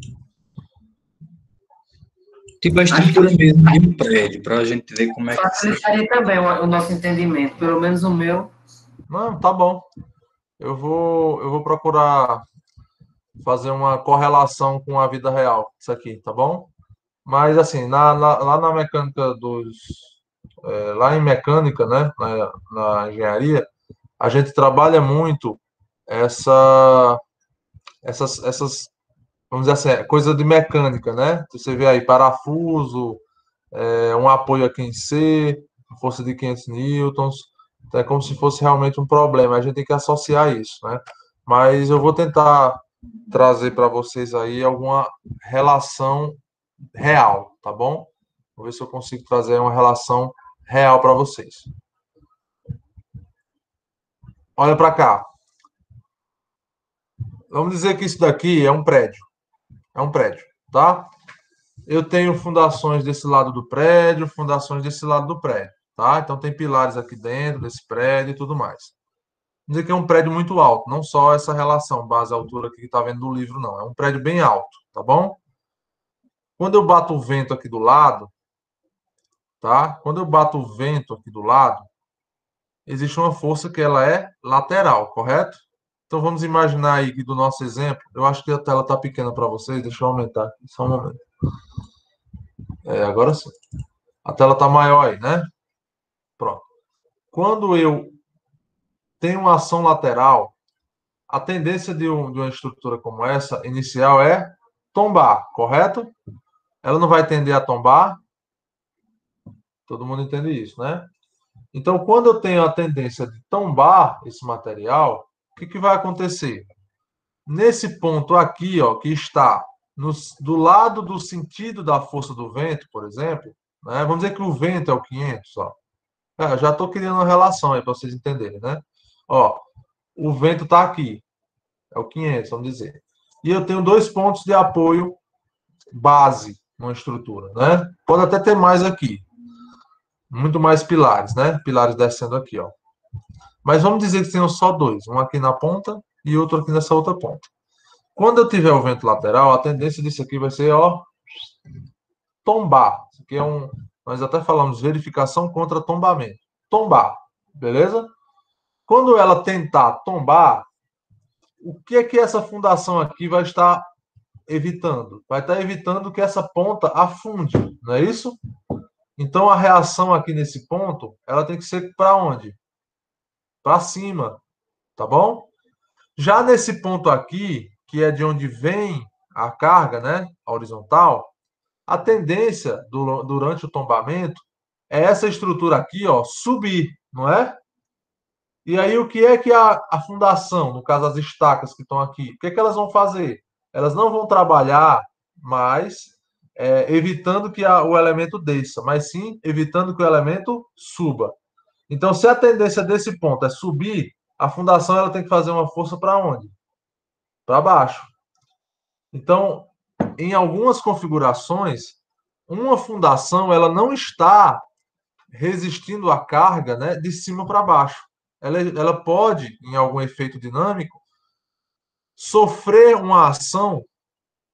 Tipo a estrutura mesmo de um prédio, para a gente ver como é que... Facilitaria também o nosso entendimento, pelo menos o meu. Não, tá bom. Eu vou procurar fazer uma correlação com a vida real, isso aqui, tá bom? Mas assim, lá na mecânica lá em mecânica, né, na engenharia, a gente trabalha muito essas, vamos dizer assim, coisa de mecânica, né? Você vê aí parafuso, um apoio aqui em C, força de 500 newtons, então é como se fosse realmente um problema. A gente tem que associar isso, né? Mas eu vou tentar trazer para vocês aí alguma relação real, tá bom? Vou ver se eu consigo trazer uma relação real para vocês. Olha para cá. Vamos dizer que isso daqui é um prédio. É um prédio, tá? Eu tenho fundações desse lado do prédio, fundações desse lado do prédio, tá? Então tem pilares aqui dentro desse prédio e tudo mais. Vamos dizer que é um prédio muito alto, não só essa relação base-altura aqui que está vendo no livro, não. É um prédio bem alto, tá bom? Quando eu bato o vento aqui do lado, tá? Quando eu bato o vento aqui do lado, existe uma força que ela é lateral, correto? Então vamos imaginar aí que do nosso exemplo, eu acho que a tela está pequena para vocês, deixa eu aumentar aqui, só um momento. Agora sim. A tela está maior aí, né? Pronto. Quando eu tenho uma ação lateral, a tendência de uma estrutura como essa, inicial, é tombar, correto? Ela não vai tender a tombar. Todo mundo entende isso, né? Então, quando eu tenho a tendência de tombar esse material, o que vai acontecer? Nesse ponto aqui, ó, que está do lado do sentido da força do vento, por exemplo, né? Vamos dizer que o vento é o 500, ó. Já estou criando uma relação aí para vocês entenderem, né? Ó, o vento está aqui, é o 500, vamos dizer. E eu tenho 2 pontos de apoio base numa estrutura, né? Pode até ter mais aqui, muito mais pilares, né? Pilares descendo aqui, ó. Mas vamos dizer que tenham só 2, um aqui na ponta e outro aqui nessa outra ponta. Quando eu tiver o vento lateral, a tendência disso aqui vai ser, ó, tombar. Isso aqui é nós até falamos verificação contra tombamento. Tombar, beleza? Quando ela tentar tombar, o que é que essa fundação aqui vai estar evitando? Vai estar evitando que essa ponta afunde, não é isso? Então a reação aqui nesse ponto, ela tem que ser para onde? Para cima, tá bom? Já nesse ponto aqui, que é de onde vem a carga, né, a horizontal, a tendência durante o tombamento é essa estrutura aqui, ó, subir, não é? E aí o que é que a fundação, no caso as estacas que estão aqui, o que é que elas vão fazer? Elas não vão trabalhar mais evitando que o elemento desça, mas sim evitando que o elemento suba. Então, se a tendência desse ponto é subir, a fundação ela tem que fazer uma força para onde? Para baixo. Então, em algumas configurações, uma fundação ela não está resistindo à carga, né, de cima para baixo. Ela pode, em algum efeito dinâmico, sofrer uma ação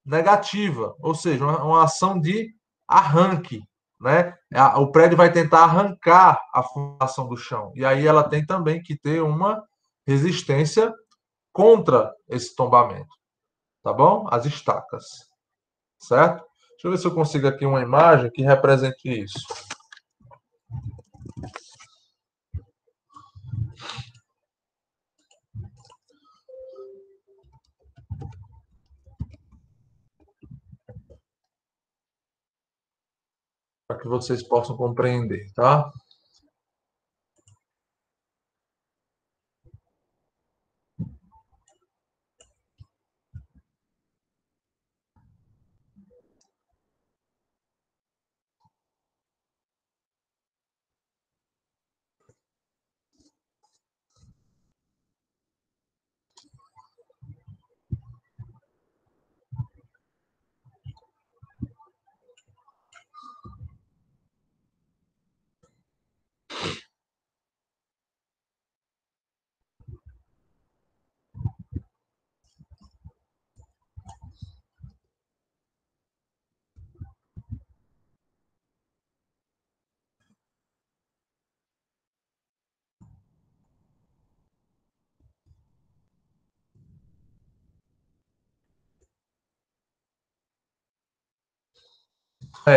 negativa, ou seja, uma ação de arranque, né? O prédio vai tentar arrancar a fundação do chão, e aí ela tem também que ter uma resistência contra esse tombamento, tá bom? As estacas, certo? Deixa eu ver se eu consigo aqui uma imagem que represente isso. Para que vocês possam compreender, tá?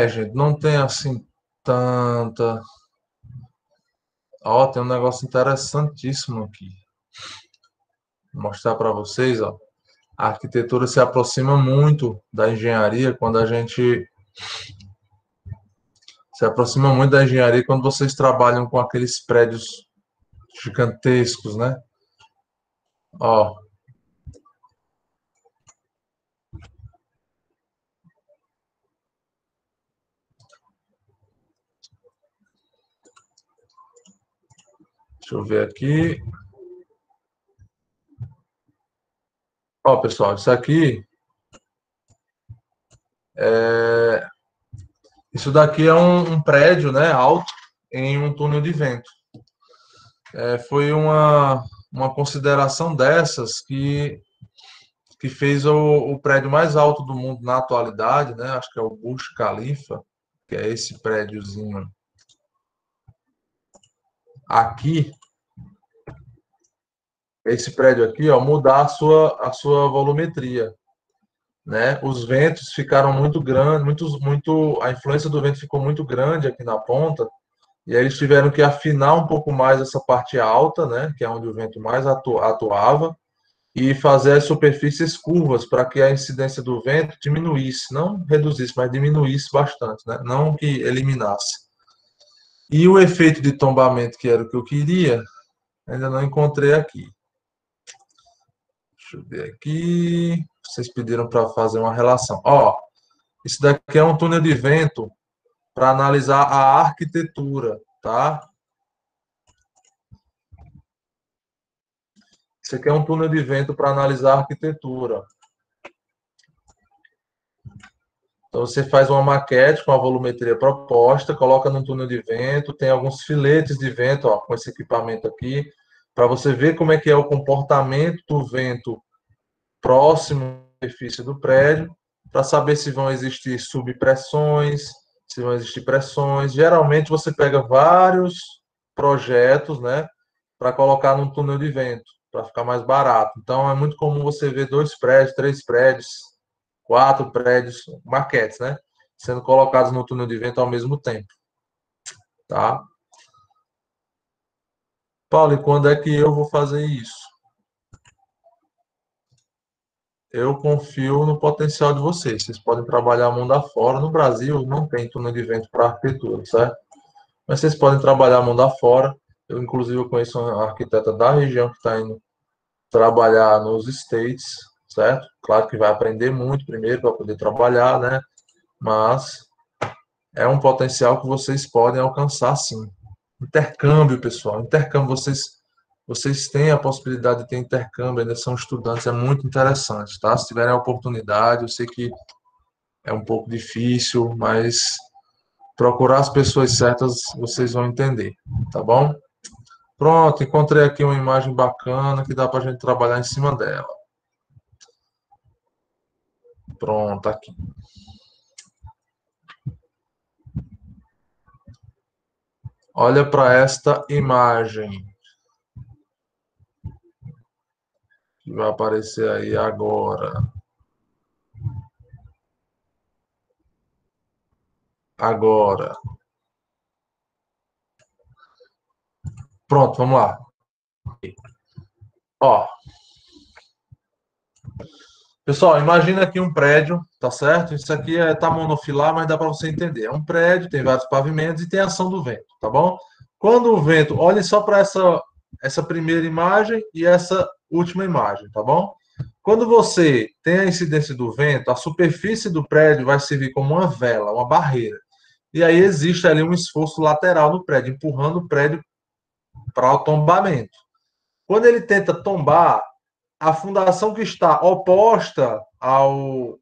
Gente, não tem assim tanta. Ó, tem um negócio interessantíssimo aqui. Vou mostrar para vocês, ó. A arquitetura se aproxima muito da engenharia quando a gente se aproxima muito da engenharia quando vocês trabalham com aqueles prédios gigantescos, né? Ó, deixa eu ver aqui. Ó, pessoal, isso aqui isso daqui é um prédio, né, alto em um túnel de vento. Foi uma consideração dessas que fez o prédio mais alto do mundo na atualidade, né? Acho que é o Burj Khalifa, que é esse prédiozinho aqui. Esse prédio aqui, ó, mudar a sua volumetria, né? Os ventos ficaram muito grandes, a influência do vento ficou muito grande aqui na ponta, e aí eles tiveram que afinar um pouco mais essa parte alta, né? Que é onde o vento mais atuava, e fazer as superfícies curvas para que a incidência do vento diminuísse, não reduzisse, mas diminuísse bastante, né? Não que eliminasse. E o efeito de tombamento, que era o que eu queria, ainda não encontrei aqui. Deixa eu ver aqui. Vocês pediram para fazer uma relação. Ó, isso daqui é um túnel de vento para analisar a arquitetura, tá? Isso aqui é um túnel de vento para analisar a arquitetura. Então, você faz uma maquete com a volumetria proposta, coloca num túnel de vento, tem alguns filetes de vento, ó, com esse equipamento aqui, para você ver como é que é o comportamento do vento próximo à superfície do prédio, para saber se vão existir subpressões, se vão existir pressões. Geralmente, você pega vários projetos, né, para colocar num túnel de vento, para ficar mais barato. Então, é muito comum você ver 2 prédios, 3 prédios, 4 prédios, maquetes, né? Sendo colocados no túnel de vento ao mesmo tempo. Tá? Paulo, e quando é que eu vou fazer isso? Eu confio no potencial de vocês. Vocês podem trabalhar mundo afora. No Brasil, não tem túnel de vento para arquitetura, certo? Mas vocês podem trabalhar mundo afora. Eu, inclusive, eu conheço uma arquiteta da região que está indo trabalhar nos States, certo? Claro que vai aprender muito primeiro para poder trabalhar, né? Mas é um potencial que vocês podem alcançar, sim. Intercâmbio, pessoal. Intercâmbio, vocês têm a possibilidade de ter intercâmbio, ainda são estudantes, é muito interessante, tá? Se tiverem a oportunidade, eu sei que é um pouco difícil, mas procurar as pessoas certas, vocês vão entender, tá bom? Pronto, encontrei aqui uma imagem bacana que dá para a gente trabalhar em cima dela. Pronto, aqui. Olha para esta imagem que vai aparecer aí agora. Agora. Pronto, vamos lá. Ó. Pessoal, imagina aqui um prédio, tá certo? Isso aqui tá monofilar, mas dá para você entender. É um prédio, tem vários pavimentos e tem a ação do vento, tá bom? Quando o vento, olhe só para essa primeira imagem e essa última imagem, tá bom? Quando você tem a incidência do vento, a superfície do prédio vai servir como uma vela, uma barreira. E aí existe ali um esforço lateral no prédio, empurrando o prédio para o tombamento. Quando ele tenta tombar, a fundação que está oposta ao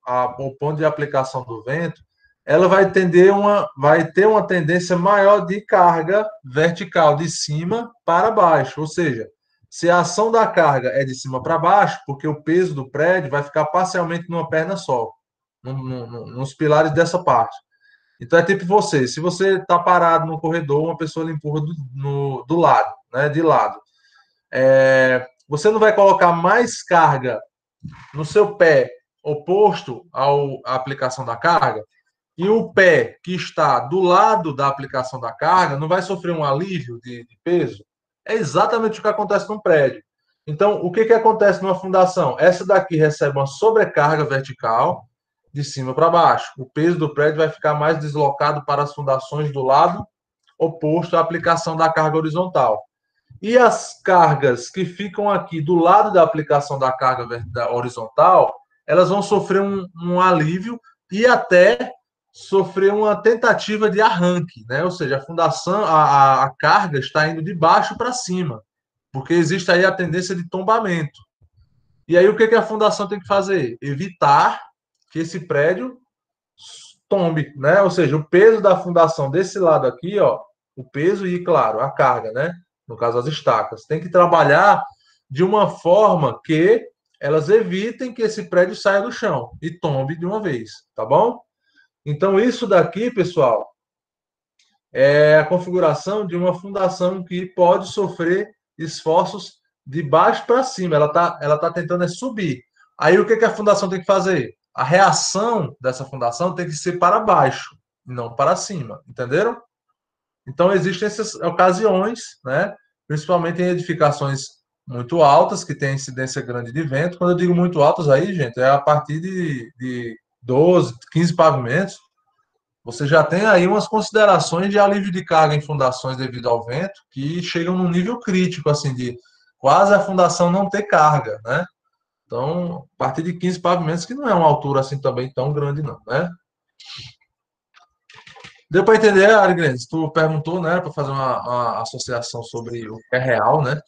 ponto de aplicação do vento, ela vai ter uma tendência maior de carga vertical, de cima para baixo. Ou seja, se a ação da carga é de cima para baixo, porque o peso do prédio vai ficar parcialmente numa perna só, nos pilares dessa parte. Então é tipo você, se você está parado no corredor, uma pessoa lhe empurra do lado, né, de lado. Você não vai colocar mais carga no seu pé oposto à aplicação da carga, e o pé que está do lado da aplicação da carga não vai sofrer um alívio de peso. É exatamente o que acontece num prédio. Então, o que acontece numa fundação? Essa daqui recebe uma sobrecarga vertical de cima para baixo. O peso do prédio vai ficar mais deslocado para as fundações do lado oposto à aplicação da carga horizontal. E as cargas que ficam aqui do lado da aplicação da carga horizontal, elas vão sofrer um alívio e até sofrer uma tentativa de arranque, né? Ou seja, a fundação, a carga está indo de baixo para cima, porque existe aí a tendência de tombamento. E aí o que a fundação tem que fazer? Evitar que esse prédio tombe, né? Ou seja, o peso da fundação desse lado aqui, ó, o peso e, claro, a carga, né? No caso, as estacas. Tem que trabalhar de uma forma que elas evitem que esse prédio saia do chão e tombe de uma vez, tá bom? Então, isso daqui, pessoal, é a configuração de uma fundação que pode sofrer esforços de baixo para cima. Ela tá tentando subir. Aí, o que a fundação tem que fazer? A reação dessa fundação tem que ser para baixo, não para cima. Entenderam? Então, existem essas ocasiões, né? Principalmente em edificações muito altas, que têm incidência grande de vento. Quando eu digo muito altas aí, gente, é a partir de 12, 15 pavimentos. você já tem aí umas considerações de alívio de carga em fundações devido ao vento que chegam num nível crítico, assim, de quase a fundação não ter carga, né? Então, a partir de 15 pavimentos, que não é uma altura assim também tão grande, não, né? Deu para entender, Arigrandes? Tu perguntou, né, para fazer uma associação sobre o que é real, né?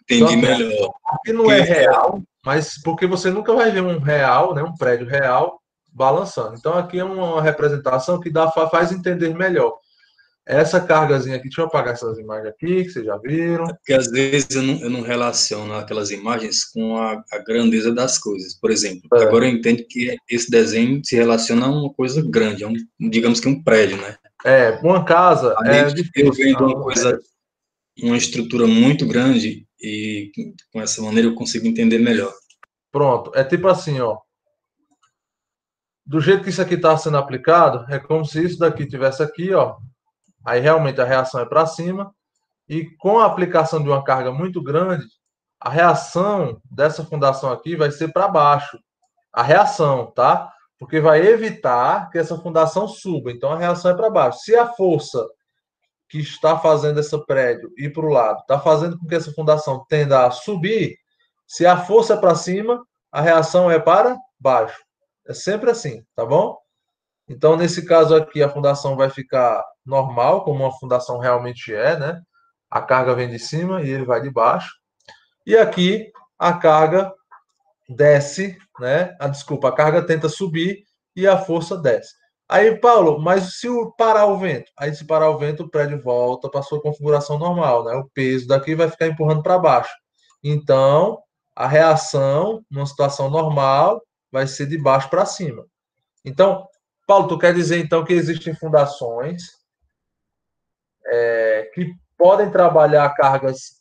Entendi Só melhor. que não é real, mas porque você nunca vai ver um real, né, um prédio real balançando. Então, aqui é uma representação que faz entender melhor. Essa cargazinha aqui, deixa eu apagar essas imagens aqui, que vocês já viram. Porque às vezes eu não relaciono aquelas imagens com a grandeza das coisas. Por exemplo, agora eu entendo que esse desenho se relaciona a uma coisa grande, digamos que um prédio, né? Uma casa Aí é eu difícil. vendo uma coisa, uma estrutura muito grande e com essa maneira eu consigo entender melhor. Pronto, é tipo assim, ó. Do jeito que isso aqui está sendo aplicado, é como se isso daqui tivesse aqui, ó. Aí realmente a reação é para cima. E com a aplicação de uma carga muito grande, a reação dessa fundação aqui vai ser para baixo. A reação, tá? Porque vai evitar que essa fundação suba. Então a reação é para baixo. Se a força que está fazendo esse prédio ir para o lado está fazendo com que essa fundação tenda a subir, se a força é para cima, a reação é para baixo. É sempre assim, tá bom? Então, nesse caso aqui, a fundação vai ficar normal, como uma fundação realmente é, né? A carga vem de cima e ele vai de baixo. E aqui, a carga desce, né? Desculpa, a carga tenta subir e a força desce. Aí, Paulo, mas se parar o vento? Aí, se parar o vento, o prédio volta para sua configuração normal, né? O peso daqui vai ficar empurrando para baixo. Então, a reação, numa situação normal, vai ser de baixo para cima. Então, Paulo, tu quer dizer então que existem fundações que podem trabalhar cargas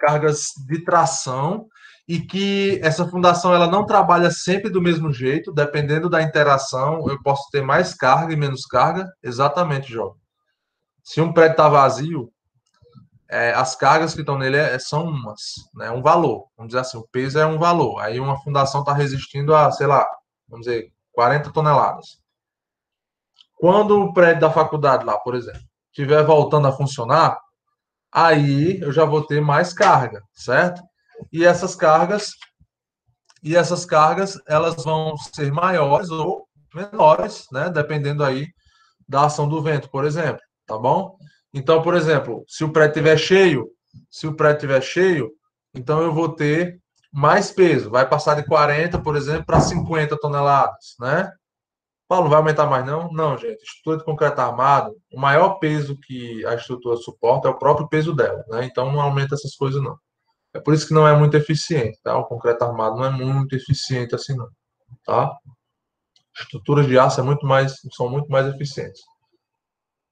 cargas de tração e que essa fundação ela não trabalha sempre do mesmo jeito, dependendo da interação, eu posso ter mais carga e menos carga. Exatamente, João. Se um prédio está vazio, as cargas que estão nele são umas, né? Um valor. Vamos dizer assim, o peso é um valor. Aí uma fundação está resistindo a, sei lá, vamos dizer, 40 toneladas. Quando o prédio da faculdade lá, por exemplo, estiver voltando a funcionar, aí eu já vou ter mais carga, certo? E essas cargas, elas vão ser maiores ou menores, né? Dependendo aí da ação do vento, por exemplo, tá bom? Então, por exemplo, se o prédio estiver cheio, então eu vou ter mais peso, vai passar de 40, por exemplo, para 50 toneladas, né? Paulo, vai aumentar mais não? Não, gente. Estrutura de concreto armado, o maior peso que a estrutura suporta é o próprio peso dela, né? Então não aumenta essas coisas não. É por isso que não é muito eficiente, tá? O concreto armado não é muito eficiente assim não, tá? Estruturas de aço são muito mais eficientes.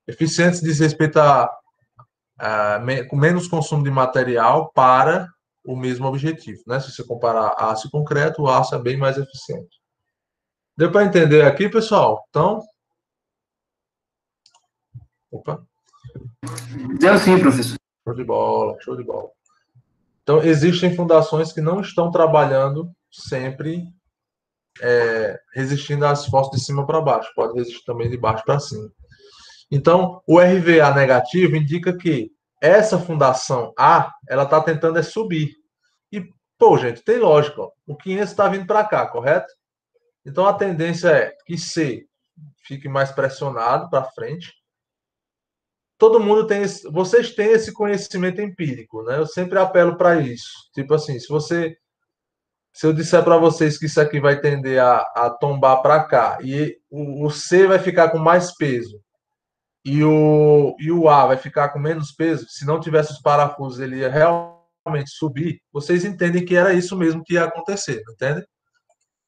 Eficientes diz respeito com menos consumo de material para o mesmo objetivo, né? Se você comparar aço e concreto, o aço é bem mais eficiente. Deu para entender aqui, pessoal? Então, opa. Deu sim, professor. Show de bola, show de bola. Então, existem fundações que não estão trabalhando sempre resistindo às forças de cima para baixo, pode resistir também de baixo para cima. Então, o RVA negativo indica que essa fundação A, ela está tentando subir. E, pô, gente, tem lógica, ó, o 500 está vindo para cá, correto? Então, a tendência é que C fique mais pressionado para frente. Todo mundo tem vocês têm esse conhecimento empírico, né? Eu sempre apelo para isso. Tipo assim, se eu disser para vocês que isso aqui vai tender a tombar para cá e o C vai ficar com mais peso e o A vai ficar com menos peso, se não tivesse os parafusos, ele ia realmente subir, vocês entendem que era isso mesmo que ia acontecer, entende?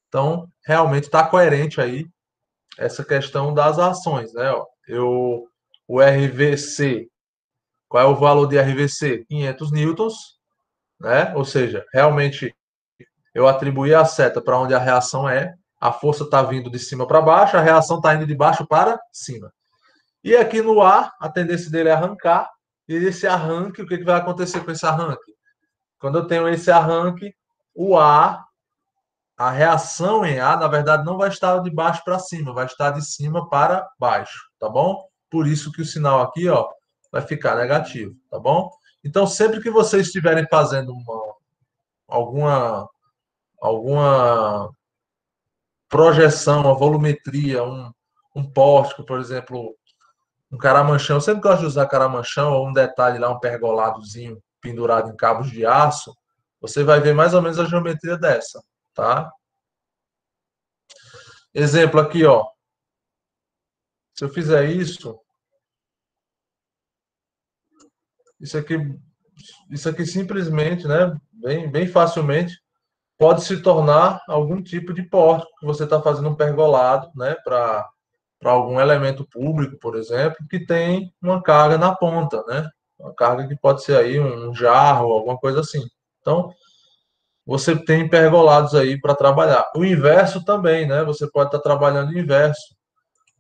Então, realmente está coerente aí essa questão das ações, né? Ó, o RVC, qual é o valor de RVC? 500 newtons, né? Ou seja, realmente eu atribuí a seta para onde a reação é, a força está vindo de cima para baixo, a reação está indo de baixo para cima. E aqui no ar, a tendência dele é arrancar, e esse arranque, o que vai acontecer com esse arranque? Quando eu tenho esse arranque, o ar a reação em A, na verdade, não vai estar de baixo para cima, vai estar de cima para baixo, tá bom? Por isso que o sinal aqui, ó, vai ficar negativo, tá bom? Então, sempre que vocês estiverem fazendo alguma projeção, uma volumetria, um pórtico, por exemplo, um caramanchão, eu sempre gosto de usar caramanchão, ou um detalhe lá, um pergoladozinho pendurado em cabos de aço, você vai ver mais ou menos a geometria dessa, tá? Exemplo aqui, ó. Se eu fizer isso aqui simplesmente, né, bem facilmente, pode se tornar algum tipo de pórtico que você está fazendo um pergolado, né, para algum elemento público, por exemplo, que tem uma carga na ponta, né? Uma carga que pode ser aí um jarro, alguma coisa assim. Então, você tem pergolados aí para trabalhar. O inverso também, né? Você pode estar trabalhando o inverso.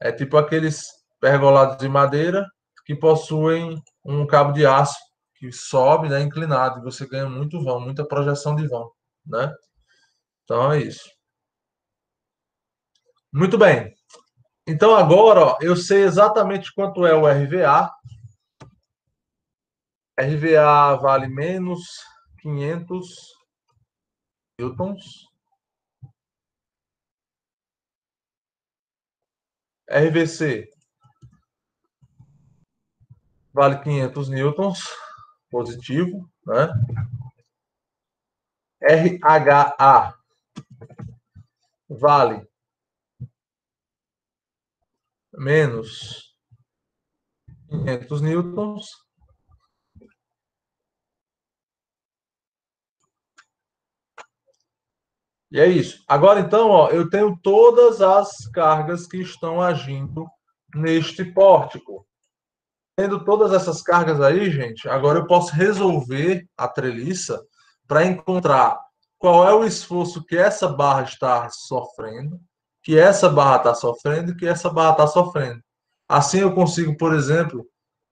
É tipo aqueles pergolados de madeira que possuem um cabo de aço que sobe, né, inclinado, e você ganha muito vão, muita projeção de vão, né? Então é isso. Muito bem. Então agora, ó, eu sei exatamente quanto é o RVA. RVA vale menos 500 newtons. RVC vale 500 newtons, positivo, né? RHA vale menos 500 newtons. E é isso. Agora, então, ó, eu tenho todas as cargas que estão agindo neste pórtico. Tendo todas essas cargas aí, gente, agora eu posso resolver a treliça para encontrar qual é o esforço que essa barra está sofrendo, que essa barra está sofrendo e que essa barra está sofrendo. Assim eu consigo, por exemplo,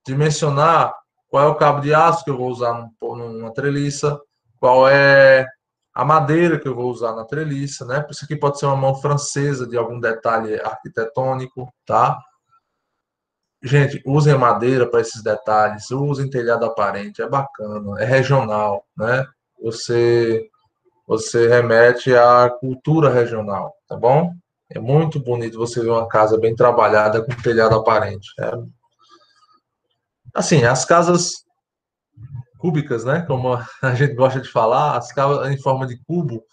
dimensionar qual é o cabo de aço que eu vou usar numa treliça, qual é a madeira que eu vou usar na treliça, né? Isso aqui pode ser uma mão francesa de algum detalhe arquitetônico, tá? Gente, usem madeira para esses detalhes, usem telhado aparente, é bacana, é regional, né? Você remete à cultura regional, tá bom? É muito bonito você ver uma casa bem trabalhada com telhado aparente. Assim, as casas cúbicas, né? Como a gente gosta de falar, as casas em forma de cubo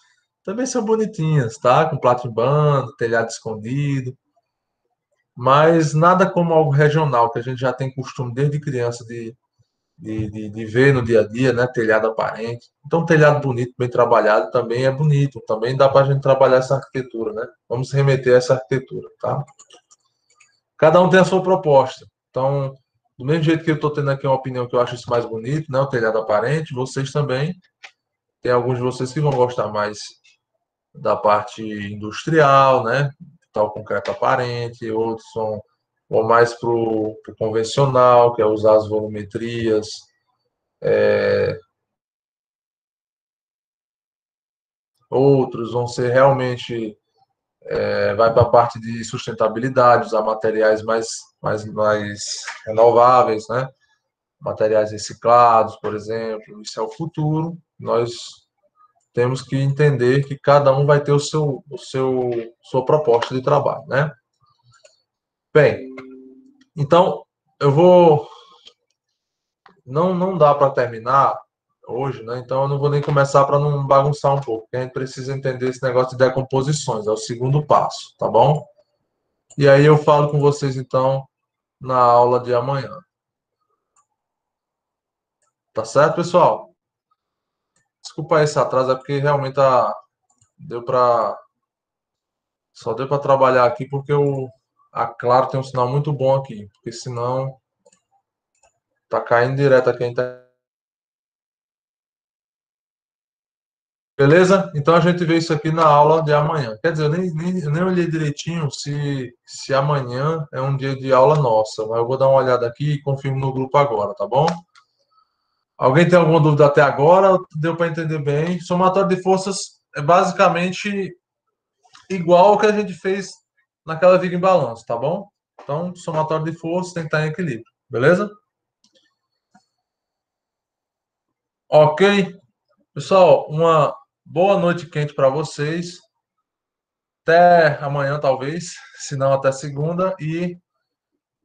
também são bonitinhas, tá? Com platimbando, telhado escondido, mas nada como algo regional que a gente já tem costume desde criança de ver no dia a dia, né? Telhado aparente. Então, telhado bonito, bem trabalhado, também é bonito. Também dá para a gente trabalhar essa arquitetura, né? Vamos remeter a essa arquitetura, tá? Cada um tem a sua proposta. Então, do mesmo jeito que eu estou tendo aqui uma opinião que eu acho isso mais bonito, né? O telhado aparente, vocês também, tem alguns de vocês que vão gostar mais da parte industrial, né? Tal concreto aparente, outros vão mais para o convencional, que é usar as volumetrias. Outros vão ser realmente, vai para a parte de sustentabilidade, usar materiais mais renováveis, né? Materiais reciclados, por exemplo. Isso é o futuro. Nós temos que entender que cada um vai ter sua proposta de trabalho, né? Bem, então eu vou. Não dá para terminar hoje, né? Então eu não vou nem começar para não bagunçar um pouco. A gente precisa entender esse negócio de decomposições, é o segundo passo, tá bom? E aí eu falo com vocês então na aula de amanhã. Tá certo, pessoal? Desculpa aí esse atraso, é porque realmente deu para só deu para trabalhar aqui porque a Claro tem um sinal muito bom aqui, porque senão tá caindo direto aqui a internet. Beleza? Então a gente vê isso aqui na aula de amanhã. Quer dizer, eu nem olhei direitinho se amanhã é um dia de aula nossa, mas eu vou dar uma olhada aqui e confirmo no grupo agora, tá bom? Alguém tem alguma dúvida até agora? Deu para entender bem? Somatório de forças é basicamente igual ao que a gente fez naquela viga em balanço, tá bom? Então, somatório de força tem que estar em equilíbrio, beleza? Ok. Pessoal, uma boa noite quente para vocês. Até amanhã, talvez, se não até segunda, e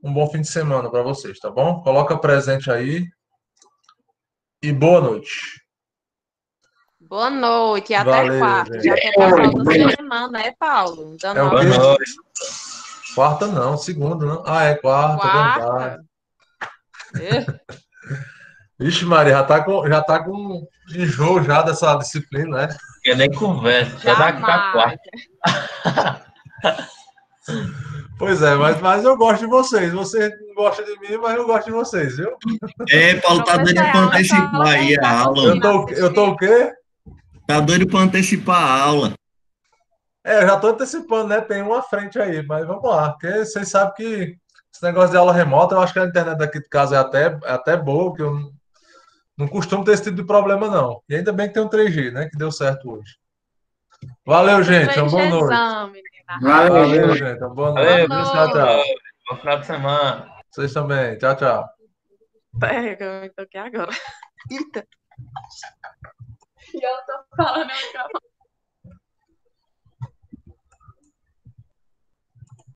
um bom fim de semana para vocês, tá bom? Coloca presente aí e boa noite. Boa noite e até Valeu, quarta, gente. já que é para a próxima semana, né, Paulo? É o Boa quê? noite. Quarta não, segunda, não. Ah, é quarta, é verdade. Quarta. É. Vixe, Maria, já tá com enjoo já dessa disciplina, né? Quer nem conversa, já dá aqui pra Jamais. quarta. Pois é, mas eu gosto de vocês. Você não gosta de mim, mas eu gosto de vocês, viu? Paulo tá doido Professor, pra é uma só antecipar aí a tá aula. Eu tô o quê? Tá doido pra antecipar a aula. Eu já tô antecipando, né? Tem uma frente aí, mas vamos lá. Porque vocês sabem que esse negócio de aula remota, eu acho que a internet daqui de casa é até boa, que eu não costumo ter esse tipo de problema, não. E ainda bem que tem um 3G, né? Que deu certo hoje. Valeu, gente. Uma boa noite. Menina. Valeu, gente. Uma boa noite. Valeu, Boa Tchau, tchau. noite. bom final de semana. Vocês também. Tchau, tchau. Pega, eu tô aqui agora. Eita. E eu tô falando, eu